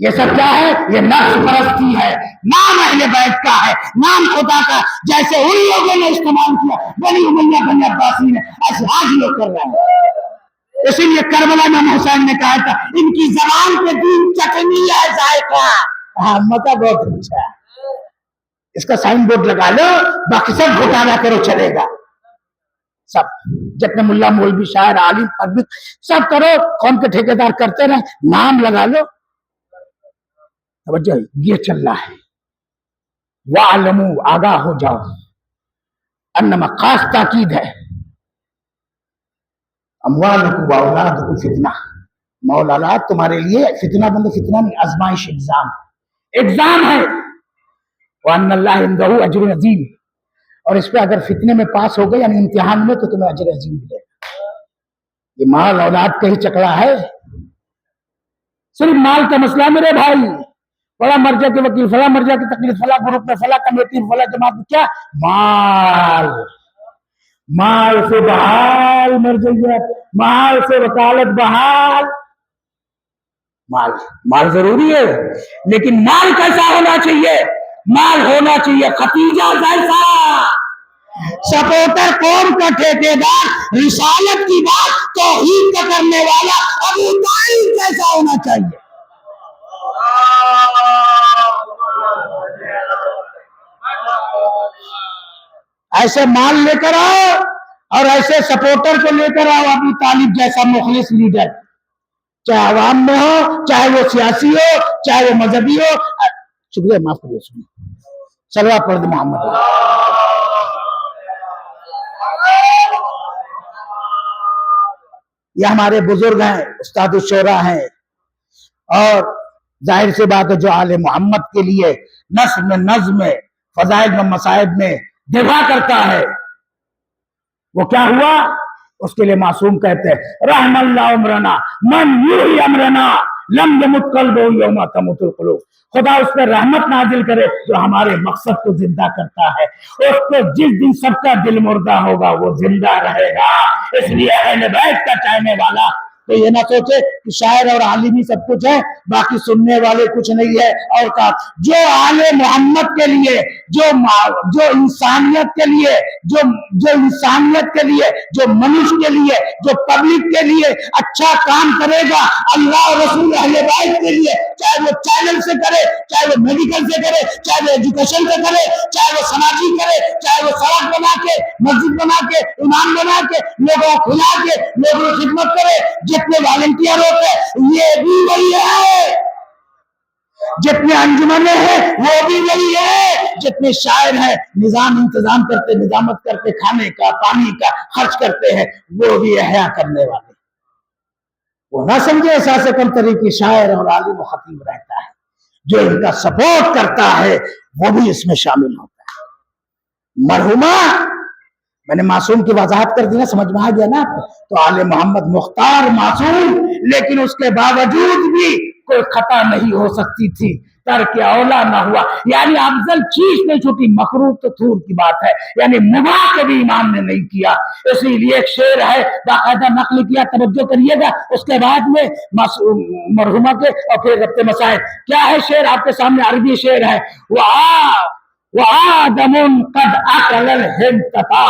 ये सब क्या है? ये नफ्स परस्ती है, नाम अहले बैत का है, नाम खुदा का, जैसे उन लोगों ने इस्तेमाल किया बनी उमैया बनी अब्बासी ने, ऐसे आज लोग कर रहे हैं। इसीलिए करबला में हुसैन ने कहा था, इनकी जबान पे दीन चटनी है, जायका। हाँ, मजा बहुत अच्छा है, इसका साइन बोर्ड लगा लो, बाकी सब घोटाला करो चलेगा, सब जितने मुल्ला मौलवी शायर आलिम पब्लिक सब करो, कौन के ठेकेदार करते रहे, नाम लगा लो। तवज्जो, ये चल रहा है। वालमू, आगाह हो जाओ, अन्नमा खास ताकीद है, अमवालकुम व औलादकुम फितना, मौलाना तुम्हारे लिए फितना, बंद फितना नहीं, आजमाइश, एग्जाम है। वअन्नल्लाह इंदहु अज्रुन अजीम, और इस पे अगर फितने में पास हो गए यानी इम्तिहान में, तो तुम्हें अजर अजीम मिलेगा। ये माल औलाद का ही चकड़ा है, सिर्फ माल का मसला मेरे भाई। फला मर्जा के वकील, फला मर्जा की तकलीफ, फला ग्रुप में, फला कमेटी, फला जमात में, क्या माल से बहाल मर्जियत, माल से वकालत बहाल। माल जरूरी है, लेकिन माल कैसा होना चाहिए? माल होना चाहिए खतीजा जैसा, सपोर्टर कौम का ठेकेदार, रिसालत की बात तौहीद का करने वाला अबू तालिब जैसा होना चाहिए। ऐसे माल लेकर आओ और ऐसे सपोर्टर को लेकर आओ, अबू तालिब जैसा मुखलिस लीडर, चाहे अवाम में हो, चाहे वो सियासी हो, चाहे वो मजहबी हो। शुक्रिया, माफ करिए, सुनिए, सलवा पढ़ दे मोहम्मद। ये हमारे बुजुर्ग हैं, उस्ताद शोरा हैं, और जाहिर सी बात है जो आले मोहम्मद के लिए नज्म में, फजाइल में, मसाइब में दिफा करता है, वो क्या हुआ? उसके लिए मासूम कहते हैं, रहमल्लाहु अमरना मन युही अमरना लम यमुत कल्बु यौमा तमुतुल कुलूब। खुदा उस पर रहमत नाजिल करे जो हमारे मकसद को जिंदा करता है, उसको जिस दिन सबका दिल मुर्दा होगा वो जिंदा रहेगा। इसलिए अहले बैत का चाहने वाला तो ये ना सोचे कि शायर और आलिम ही सब कुछ है, बाकी सुनने वाले कुछ नहीं है। और का जो आले मोहम्मद के लिए, जो इंसानियत के लिए, जो इंसानियत के लिए, जो मनुष्य के लिए, जो पब्लिक के लिए अच्छा काम करेगा, अल्लाह और रसूल अहले बैत के लिए, चाहे वो चैनल से करे, चाहे वो मेडिकल से करे, चाहे वो एजुकेशन से करे, चाहे वो समाजी करे, चाहे वो सड़क बना के, मस्जिद बना के, इमाम बना के, लोगों को खिला के, लोगों की खिदमत करे, जितने वॉलंटियर होते ये भी वही है। जितने अंजुमने हैं वो भी वही है, जितने शायर हैं निजाम इंतजाम करते, निजामत करते, खाने का पानी का खर्च करते हैं, वो भी अहया करने वाले। वो ना समझे ऐसा से कम तरीके शायर और आलिम और खतीब रहता है, जो इनका सपोर्ट करता है वो भी इसमें शामिल होता है। मरहुमा, मैंने मासूम की वजाहत कर दी ना, समझ में आ गया ना आपको? तो आले मोहम्मद मुख्तार मासूम, लेकिन उसके बावजूद भी कोई खता नहीं हो सकती थी, तर्क औला ना हुआ, यानी अफजल चीज नहीं छूटी। मकरूह तो दूर की बात है, यानी मुबाह को भी इमाम ने नहीं किया। इसीलिए एक शेर है, बाकायदा नकल किया, तवज्जो करिएगा, उसके बाद में मरहुमा के और फिर रब्ते मसाइल। क्या है शेर? आपके सामने अरबी शेर है, वो आदमुन कद अकलल हिंतता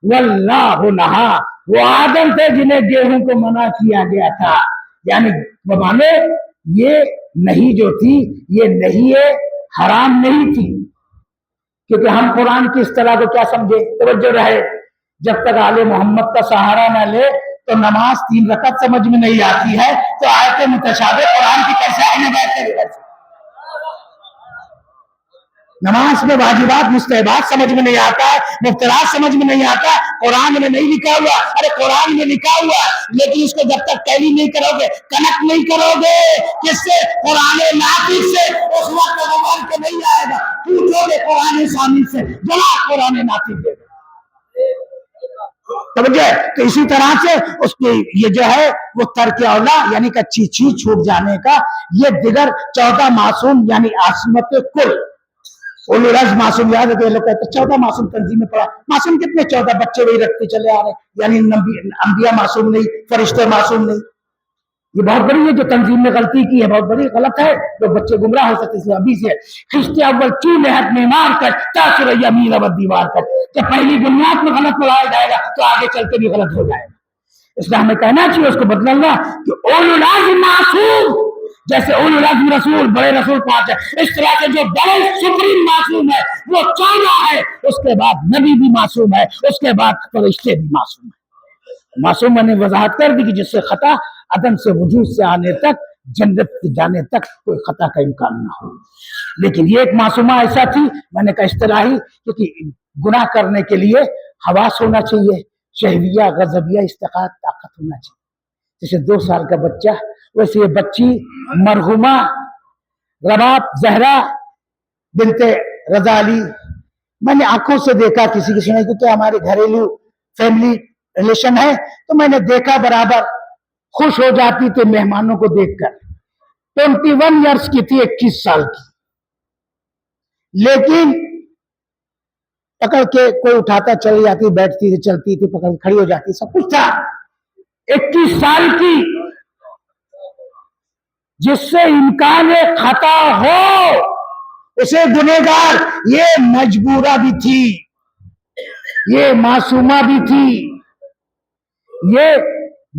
वल्लाहु नहा। वो आदम थे जिन्हें गेहूं को मना किया गया था, यानी माने ये नहीं जो थी, ये नहीं है हराम नहीं थी, क्योंकि हम कुरान की इस तरह को क्या समझे, तवज्जो रहे, जब तक आले मोहम्मद का सहारा न ले तो नमाज 3 रकअत समझ में नहीं आती है, तो आयत मुतशाबे कुरान की कैसे आने बैठे? नमाज में वाजिबात मुस्तहबात समझ में नहीं आता है, मुफ्तरात समझ में नहीं आता, कुरान में नहीं लिखा हुआ। अरे कुरान में लिखा हुआ, लेकिन इसको जब तक टैली नहीं करोगे, कनेक्ट नहीं करोगे किससे? कुरान नातिक से, उस वक्त उमर के नहीं आएगा। पूछोगे कुरान सामी से, जवाब कुरान नातिक देगा। समझे? तो इसी तरह से उसकी ये जो है वो तर्क औला यानी कि अच्छी चीज छूट जाने का, ये दिगर 14 मासूम यानी आसमत कुल उलरज मासूम, याद है? लोग कहते 14 मासूम तंजीम में पड़ा, मासूम कितने? 14 बच्चे वही रखते चले आ रहे, यानी अंबिया मासूम नहीं, फरिश्ते मासूम नहीं। ये बहुत बड़ी है जो तंजीम ने गलती की है, बहुत बड़ी गलत है, तो बच्चे गुमराह हो सकते। इसलिए अभी से खिस्ते अव्वल चूल्हे हाथ में मार कर तासुर यमीन अवल दीवार कर, तो पहली बुनियाद में गलत पढ़ाया जाएगा तो आगे चल के भी गलत हो जाएगा। इसलिए हमें कहना चाहिए उसको बदलना कि उलुल अज़्म मासूम, जैसे उलुल अज़्म रसूल, बड़े रसूल 5 है, इस तरह से जो बड़े सुप्रीम मासूम है वो 14 है, उसके बाद नबी भी मासूम है, उसके बाद फरिश्ते भी मासूम है। मासूम मैंने वजाहत कर दी कि जिससे खता अदम से वजूद से आने तक, जन्नत जाने तक कोई खता का इम्कान ना हो। लेकिन ये एक मासूमा ऐसा थी, मैंने कहा इस्तिलाही, क्योंकि गुनाह करने के लिए हवास होना चाहिए, शहविया, गजबिया, इस्तिकात, ताकत होना चाहिए। जैसे 2 साल का बच्चा, वैसे ये बच्ची मरहुमा रबाब जहरा बिनते रजा अली, मैंने आंखों से देखा, किसी की सुनाई, क्योंकि हमारे घरेलू फैमिली रिलेशन है, तो मैंने देखा, बराबर खुश हो जाती थी मेहमानों को देखकर। 21 ईयर्स की थी, 21 साल की, लेकिन पकड़ के कोई उठाता चली जाती, बैठती थी, चलती थी, पकड़ खड़ी हो जाती, सब कुछ था। 21 साल की, जिससे इम्कान खता हो उसे गुनहगार, ये मजबूरा भी थी, ये मासूमा भी थी, ये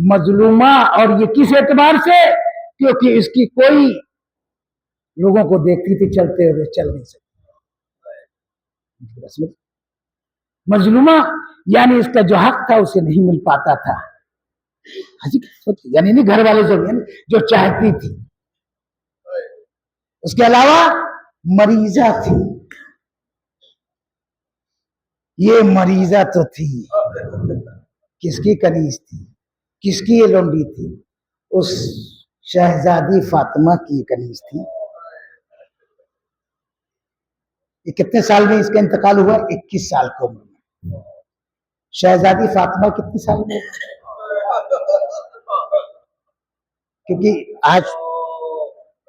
मजलूमा, और ये किस एतबार से? क्योंकि इसकी कोई लोगों को देखती थी चलते हुए, चल नहीं सकती। मजलूमा यानी इसका जो हक था उसे नहीं मिल पाता था, यानी नहीं घर वाले जो चाहती थी। उसके अलावा मरीजा थी, ये मरीजा तो थी, किसकी कनीज थी, किसकी ये लोंडी थी? उस शहजादी फातिमा की कनीज थी। ये कितने साल में इसका इंतकाल हुआ? 21 साल की उम्र में। शहजादी फातिमा कितनी साल में? क्योंकि आज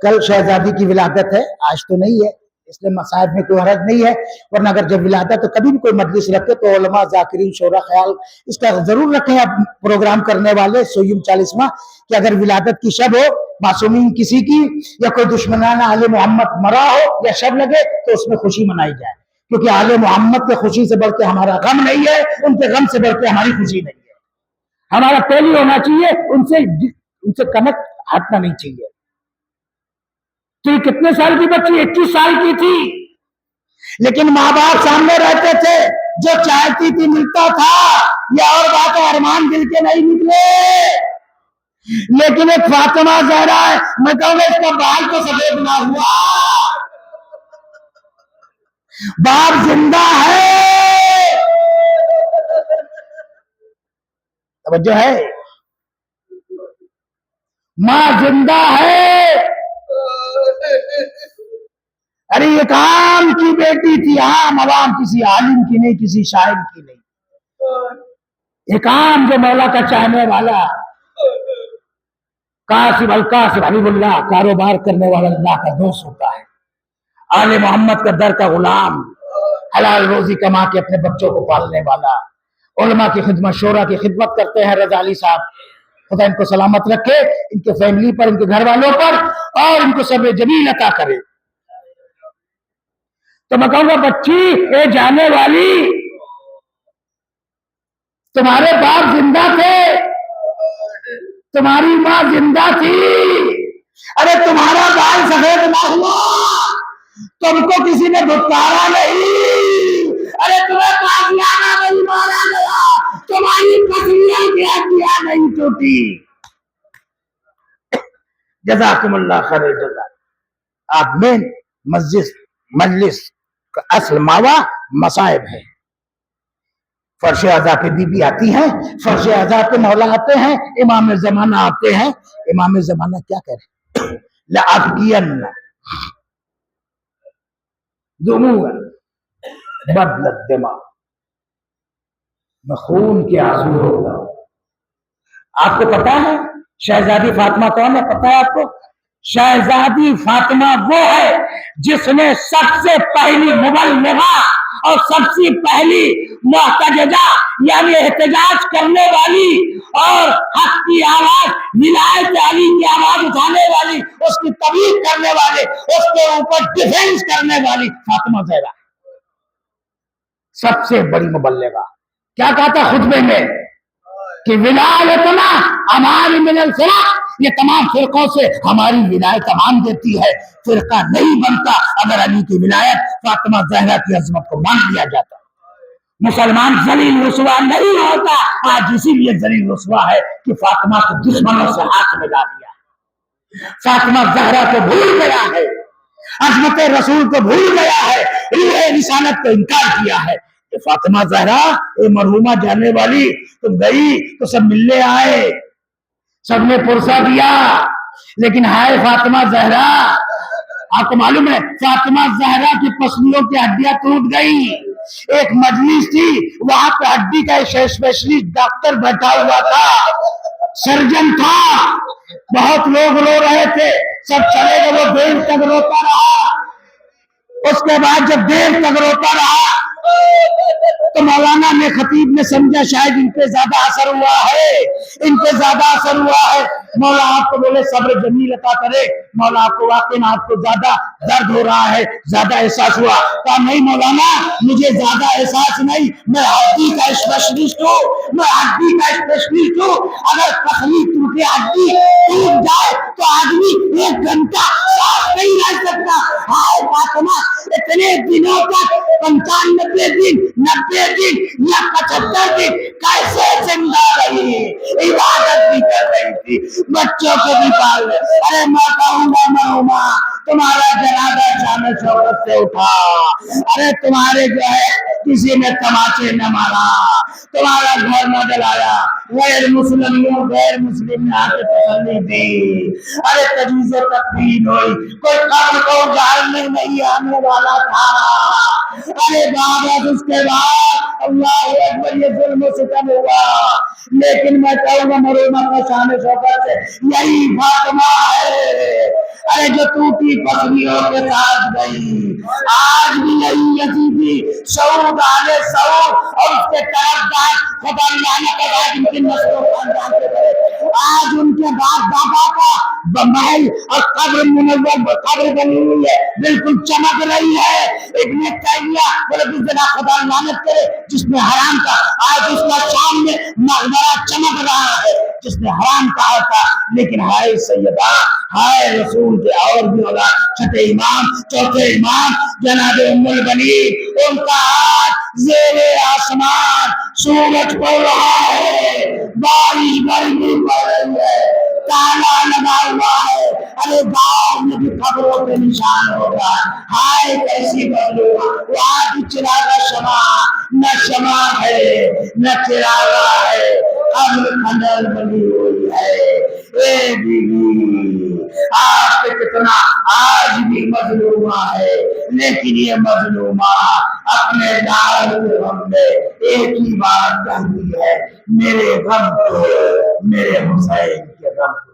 कल शहजादी की विलादत है, आज तो नहीं है, इसलिए मसाहब में कोई हरज नहीं है। वरना अगर जब विलादत तो कभी भी कोई मजलिस रखे तो उलमा, जाकिरीन, शोरा ख्याल इसका जरूर रखें। आप प्रोग्राम करने वाले सोयुम 40वां कि अगर विलादत की शब हो, मासूमीन किसी की, या कोई दुश्मनाना आले मोहम्मद मरा हो या शब लगे, तो उसमें खुशी मनाई जाए, क्योंकि आले मोहम्मद के खुशी से बढ़ के हमारा गम नहीं है, उनके गम से बढ़ के हमारी खुशी नहीं है। हमारा पहली होना चाहिए, उनसे कनेक्ट हटना नहीं चाहिए। तो ये कितने साल की बच्ची? 21 साल की थी, लेकिन माँ बाप सामने रहते थे, जो चाहती थी मिलता था। ये और बात है, अरमान दिल के नहीं निकले। لیکن ایک فاطمہ زہرا ہے، میں کہوں گا اس کا بال تو سفید نہ ہوا، باپ زندہ ہے، توجہ ہے، ماں زندہ ہے۔ ارے ایک عام کی بیٹی تھی، عام عوام، کسی عالم کی نہیں، کسی شاعر کی نہیں، ایک عام جو مولا کا چاہنے والا، قاسم القاسم حبیب اللہ، کاروبار کرنے والا اللہ کا دوست ہوتا ہے، آل محمد کا در کا غلام، حلال روزی کما کے اپنے بچوں کو پالنے والا، علماء کی خدمت، شورا کی خدمت کرتے ہیں رضا علی صاحب، خدا ان کو سلامت رکھے، ان کے فیملی پر، ان کے گھر والوں پر، اور ان کو صبر جمیل عطا کرے۔ تو میں کہوں گا بچی، اے جانے والی، تمہارے باپ زندہ تھے، تمہاری ماں زندہ تھی، ارے تمہارا بال سفید نہ ہوا، تم کو کسی نے دھتکارا نہیں، ارے تمہیں قادیانہ نہیں مارا گیا، تمہاری پسلیاں کی ہڈیاں نہیں ٹوٹی۔ جزاکم اللہ خیر جزا۔ آپ مین مجلس کا اصل ماوا مصائب ہے۔ فرش اعضا پہ بی بی آتی ہیں، فرش اعضا پہ مولا آتے ہیں، امام زمانہ آتے ہیں۔ امام زمانہ کیا کہہ رہے ہیں؟ لَأَبْكِيَنَّ دُمُوعًا بَدْلَ الدِّمَاء، میں خون کے آنسو ہوگا۔ آپ کو پتا ہے شہزادی فاطمہ کون ہے؟ پتا ہے آپ کو؟ شہزادی فاطمہ وہ ہے جس نے سب سے پہلی مبلغہ اور سب سے پہلی محتججہ یعنی احتجاج کرنے والی اور حق کی آواز، ولایت علی کی آواز اٹھانے والی، اس کی تبلیغ کرنے والے، اس کے اوپر ڈیفینس کرنے والی فاطمہ زہرا سب سے بڑی مبلغہ۔ کیا کہا تھا خطبے میں کہ ولایتنا امان من الفرق، یہ تمام فرقوں سے ہماری ولایت امان دیتی ہے، فرقہ نہیں بنتا اگر علی کی ولایت، فاطمہ زہرا کی عظمت کو مان لیا جاتا۔ مسلمان ذلیل رسوا نہیں ہوتا، آج اسی لیے ذلیل رسوا ہے کہ فاطمہ کو دشمنوں سے ہاتھ ملا دیا، فاطمہ زہرا کو بھول گیا ہے، عظمت رسول کو بھول گیا ہے، روح رسالت کو انکار کیا ہے۔ کہ فاطمہ زہرا، اے مرحومہ جانے والی، تم گئی تو سب ملنے آئے، سب نے پرسہ دیا، لیکن ہائے فاطمہ زہرا، آپ کو معلوم ہے فاطمہ زہرا کی پسلیوں کی ہڈیاں ٹوٹ گئی۔ ایک مجلس تھی، وہاں پہ ہڈی کا اسپیشلسٹ ڈاکٹر بیٹھا ہوا تھا، سرجن تھا، بہت لوگ رو رہے تھے، سب چلے گئے، وہ دیر تک روتا رہا۔ اس کے بعد جب دیر تک روتا رہا تو مولانا نے، خطیب نے سمجھا شاید ان پہ زیادہ اثر ہوا ہے، ان پہ زیادہ اثر ہوا ہے، مولا آپ کو بولے صبر جمیل عطا کرے، مولا آپ کو واقعی آپ کو زیادہ درد ہو رہا ہے، زیادہ احساس ہوا۔ کہا نہیں مولانا، مجھے زیادہ احساس نہیں، میں ہڈی کا اسپیشلسٹ ہوں، میں ہڈی کا اسپیشلسٹ ہوں، اگر پسلی ٹوٹے، ہڈی ٹوٹ جائے تو آدمی 1 گھنٹہ صاف نہیں رہ سکتا۔ ہائے فاطمہ، اتنے دنوں تک 95 دن، 90 دن یا 75 دن کیسے زندہ رہی، عبادت بھی کر رہی تھی، بچوں کو بھی پال رہے۔ ارے میں کہوں گا مرحوما، تمہارا جنازہ شان شوکت سے اٹھا، ارے تمہارے جو ہے کسی نے تماچے نہ مارا، تمہارا گھر نہ جلایا، غیر مسلموں غیر مسلم نے آ کے تسلی دی، ارے تجویز و تقدیم ہوئی، کوئی قبر کو اجاڑنے نہیں آنے والا تھا۔ ارے بعد اس کے بعد اللہ اکبر یہ ظلم و ستم ہوا، لیکن میں کہوں گا مرحوما کا شان شوکت سے یہی فاطمہ ہے، ارے جو ٹوٹی پسلیوں کے ساتھ گئی، آج بھی یہی یزیدی سعود آل سعود اور اس کے طرفدار خدا لعنت ہے ان کی نسل و خاندان کے بڑے، آج ان کے باپ دادا کا محل اور قبر منور قبر بنی ہوئی ہے، بالکل چمک رہی ہے۔ ابن تیمیہ بولے جنا خدا لعنت کرے جس نے حرام کا، آج اس کا شام میں مقبرہ چمک رہا ہے جس نے حرام کہا تھا، لیکن ہائے سیدہ، ہائے رسول کے اور بھی ہوگا، چھٹے امام، چوتھے امام جناب ام البنین، ان کا ہاتھ زیر آسمان، سورج پڑ رہا ہے، بارش گرمی پڑ رہی ہے، निशान होगा। हाय कैसी मजलूम, वो आज चिरागा शमा, न शमा है न चिरागा है, अब खंडर बनी हुई है। ए बीवी, आप पे कितना आज भी मजलूमा है, लेकिन ये मजलूमा अपने लाल के गम में एक ही बात कहती है, मेरे गम को, मेरे हुसैन के गम को।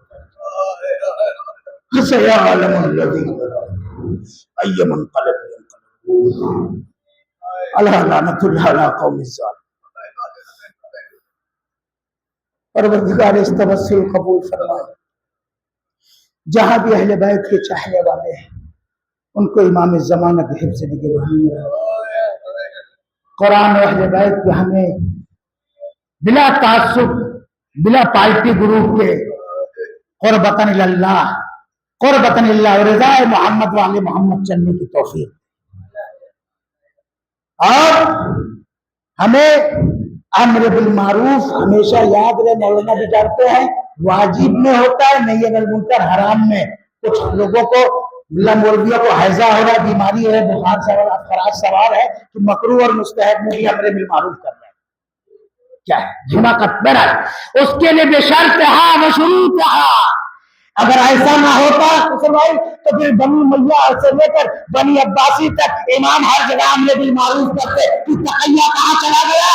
परवरदिगार इस तवस्सुल कबूल फरमाए। जहां भी अहले बैत के चाहने वाले हैं उनको इमाम ज़माना के हिफ्ज़ निगरानी में कुरान और अहले बैत पे हमें बिला तासुब, बिला पार्टी ग्रुप के क़ुरबतन इल्लाह, क़ुरबतन इल्लाह और रज़ाए मोहम्मद वाले मोहम्मद चलने की तौफीक। और हमें अम्र बिल मारूफ हमेशा याद रहे, मौलाना भी जानते हैं, वाजिब में होता है, नहीं अनिल मुनकर हराम में। कुछ लोगों को मुल्ला मौलवियों को हैजा हो रहा, बीमारी है, बुखार सवार, खराश सवार है, तो मकरूह और मुस्तहब में भी अम्र बिल मारूफ कर रहे हैं। क्या है हिमाकत मेरा, उसके लिए बेशर्त है मशरूत है। अगर ऐसा ना होता तो फिर बनी मैया से लेकर बनी अब्बासी तक इमाम हर जगह अम्र बिल मारूफ करते, तो तकैया कहाँ चला गया?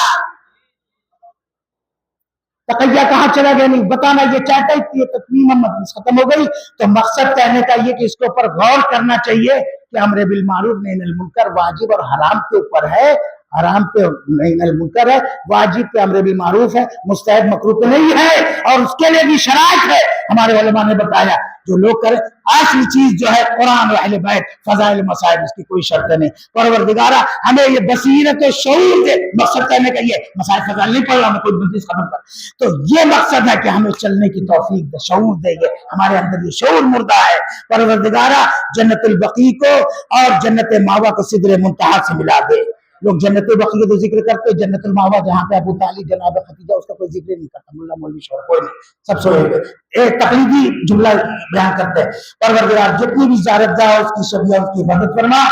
तकैया कहाँ चला गया? नहीं बताना, ये चाहता है कि ये तस्मीम मजलिस खत्म हो गई, तो मकसद कहने का ये कि इसके ऊपर गौर करना चाहिए कि अम्र बिल मारूफ नही अनिल मुनकर वाजिब और हराम के ऊपर है, हराम पे नही अनिल मुनकर है, वाजिब पे अम्र बिल मारूफ है, मुस्तहब मकरूह पे नहीं है। और उसके लिए भी शराइत है, हमारे उलमा ने बताया। जो लोग करें असली चीज जो है कुरान और अहले बैत फजाइल मसाइल, इसकी कोई शर्त नहीं। परवरदिगारा हमें ये बसीरत और शऊर दे, मकसद कहने का ये मसाइल फजाइल नहीं पढ़ रहा मैं, कोई मजलिस खत्म कर, तो ये मकसद है कि हमें चलने की तौफीक दे, शऊर दे। ये हमारे अंदर ये शऊर मुर्दा है। परवरदिगारा जन्नतुल बकी को और जन्नत मावा को सिदरे मुंतहा से मिला दे। लोग जन्नत बकी का तो जिक्र करते, जन्नतुल मावा जहाँ पे अबू तालिब जनाब खतीजा, उसका कोई जिक्र नहीं करता, मुल्ला मौलवी शोर कोई नहीं, सब सोए हुए एक तकलीदी जुमला बयान करते हैं। परवरदिगार जितनी भी ज़ियारतगाह है उसकी शबिया उसकी मदद फरमा,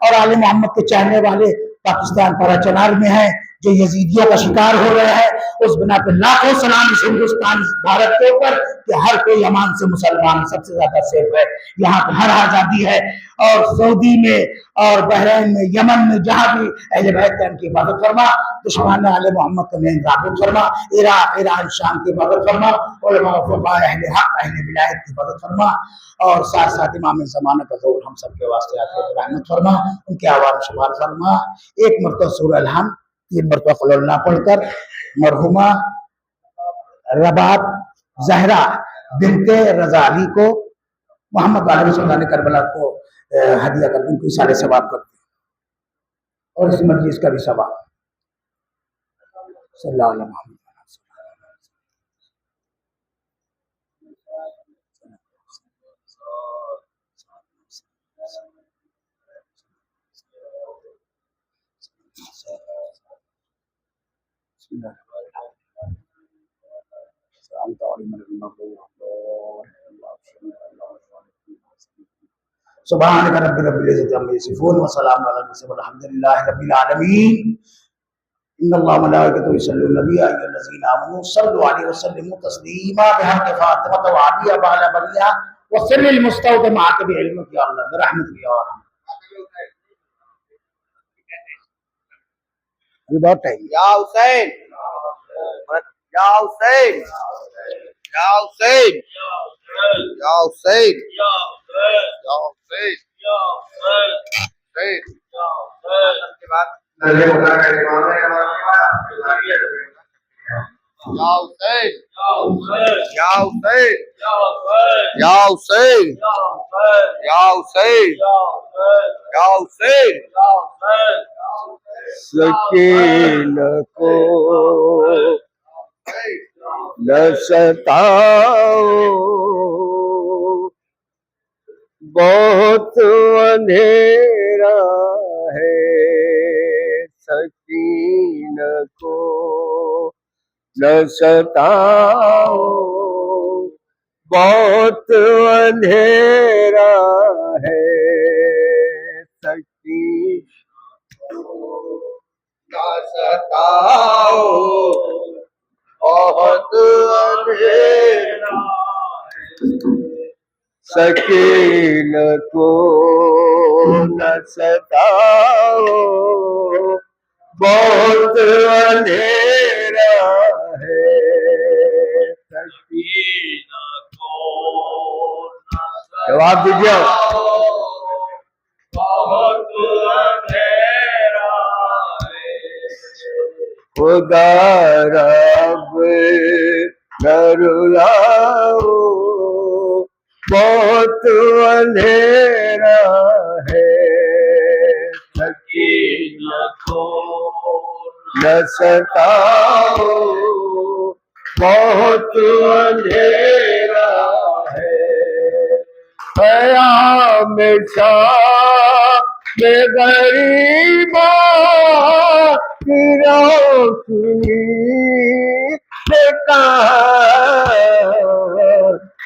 और आले मोहम्मद के चाहने वाले पाकिस्तान पराचनार में हैं जो यजीदियों का शिकार हो रहे हैं, उस बिना पर लाखों सलाम इस हिंदुस्तान भारत के ऊपर कि हर कोई अमान से मुसलमान सबसे ज्यादा सेफ है। यहाँ पर हर आजादी है, और सऊदी में और बहरीन में, यमन में, जहाँ भी अहले बैत का इनकी इबादत फरमा, दुश्मन आले मोहम्मद का मेन राबित फरमा, इराक ईरान शाम की इबादत फरमा, उलमा फुक़हा अहले हक अहले विलायत की इबादत फरमा, और साथ साथ इमाम ज़माना का ज़ोर हम सबके वास्ते आखिरत रहमत फरमा, उनके आवाज़ शुमार फरमा। एक मरतबा सूरह अल-हम्द 3 मरतबा कुल अल्लाह पढ़कर मरहुमा रबात ज़हरा बिनते रज़ा अली को मोहम्मद वाले ने करबला को हदिया कर उनको सारे सवाब करते, और इस मजलिस का भी सवाब। सल्लल्लाहु अलैहि वसल्लम। सुभान रब्बिल इज्जति अम्मा यसिफून व सलामुन अलल मुरसलीन वल्हम्दुलिल्लाहि रब्बिल आलमीन। इन्नल्लाह व मलाइकतहु युसल्लून नबी या अय्युहल्लज़ीना आमनू सल्लु अलैहि व सल्लिमू तस्लीमा बिहक़्क़ि फ़ातिमा व अबिया बाला बरिया व सिर्रिल मुस्तौदमा बि इल्मिक या अल्लाह बिरहमतिक या अरहम। अभी बहुत टाइम। या हुसैन, या हुसैन, या हुसैन, या हुसैन, या हुसैन, या हुसैन, के बाद नजर मुताला का इमाम है हमारा या हुसैन, या हुसैन, या हुसैन, या हुसैन, या हुसैन, या हुसैन, सकीना को न सताओ, बहुत अंधेरा है, सकीना को न सताओ, बहुत अंधेरा है। بہت اندھیرا سکینت کو نہ ستاؤ بہت اندھیرا ہے جواب دیجیے بہت اندھیرا خدا رب نہ رلاؤ بہت اندھیرا ہے سکینت کو نہ ستاؤ بہت اندھیرا ہے قیام شام میں غریباں کی روشنی سے کہاں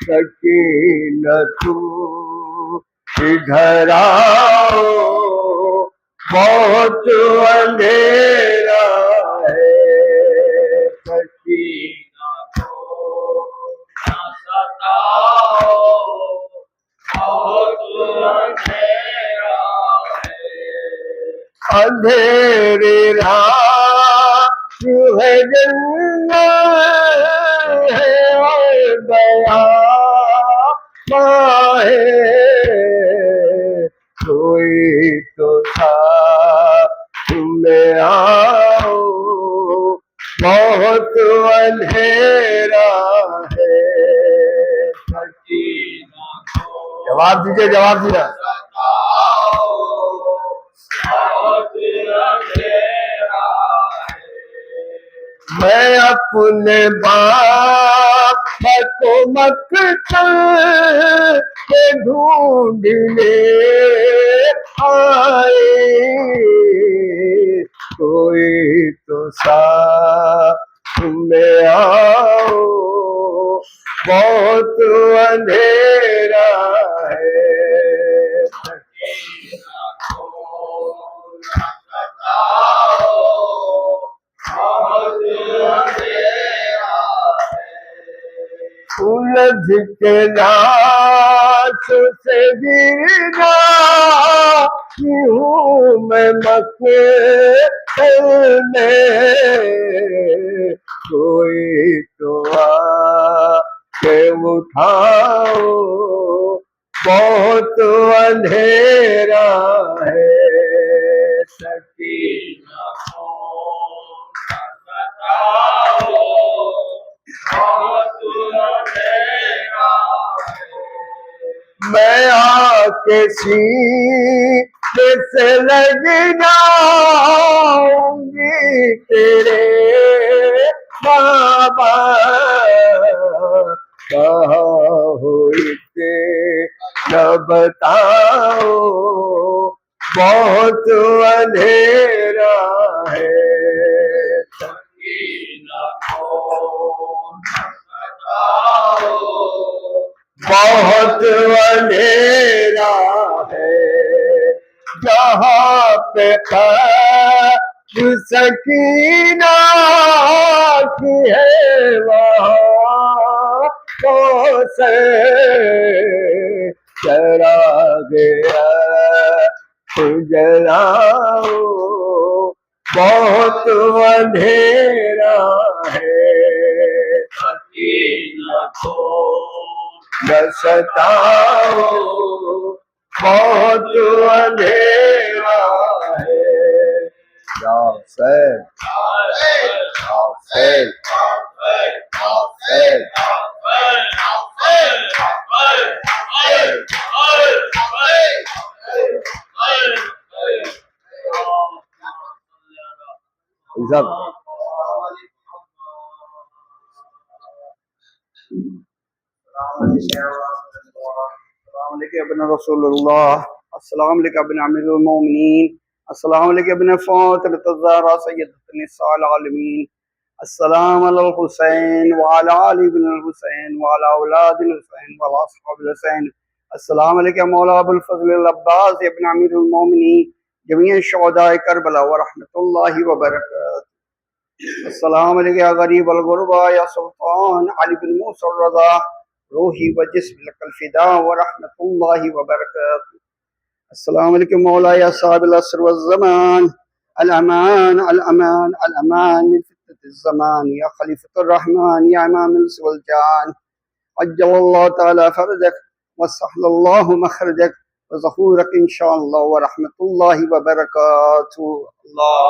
سکینت ادھر آؤ بہت اندھیرا ہے سکینت کو نہ ستاؤ بہت اندھیرا اندھیری رات ہے جنت ہے اور بیاباں ہے کوئی تو ساتھ میں آؤ بہت اندھیرا ہے جواب دیجیے جواب دیجیے میں اپنے باپ کو مکتب کے ڈھونڈنے آئے کوئی تو ساتھ میں آؤ بہت اندھیرا ہے الجھ کے لاش سے گرنا ہوں میں مقتل میں کوئی تو آ کے اٹھاؤ بہت اندھیرا ہے سکینت میں آ کے سینے سے لگنا گی تیرے بابا کہاں ہوئی نہ بتاؤ بہت اندھیرا ہے بہت اندھیرا ہے جہاں پہ قدر سکینہ کی ہے وہاں کو سے چراغ جلاؤ بہت اندھیرا ہے نہ ستاؤ بہت اندھیرا ہے یا حسین یا حسین یا حسین السلام علیکم ابن رسول اللہ، السلام علیکم ابن امیر المومنین، السلام علیکم ابن فاطمۃ الزہرا سیدۃ النساء العالمین، السلام علی الحسین وعلی آل ابن الحسین وعلی اولاد الحسین وعلی اصحاب الحسین، السلام علیکم مولا ابو الفضل العباس ابن امیر المومنین جمیع شہداء کربلا ورحمۃ اللہ وبرکاتہ۔ السلام علیکم یا غریب الغربا یا سلطان علی بن موسیٰ الرضا روحی و جسم لک الفدا ورحمۃ اللہ وبرکاتہ. السلام علیکم مولا یا صاحب العصر والزمان الامان الامان الامان من فتنة الزمان یا خلیفۃ الرحمن یا امام الانس والجان عجل اللہ تعالی فرجک وسهل اللہ مخرجک وظہورک انشاءاللہ ورحمۃ اللہ وبرکاتہ. اللہ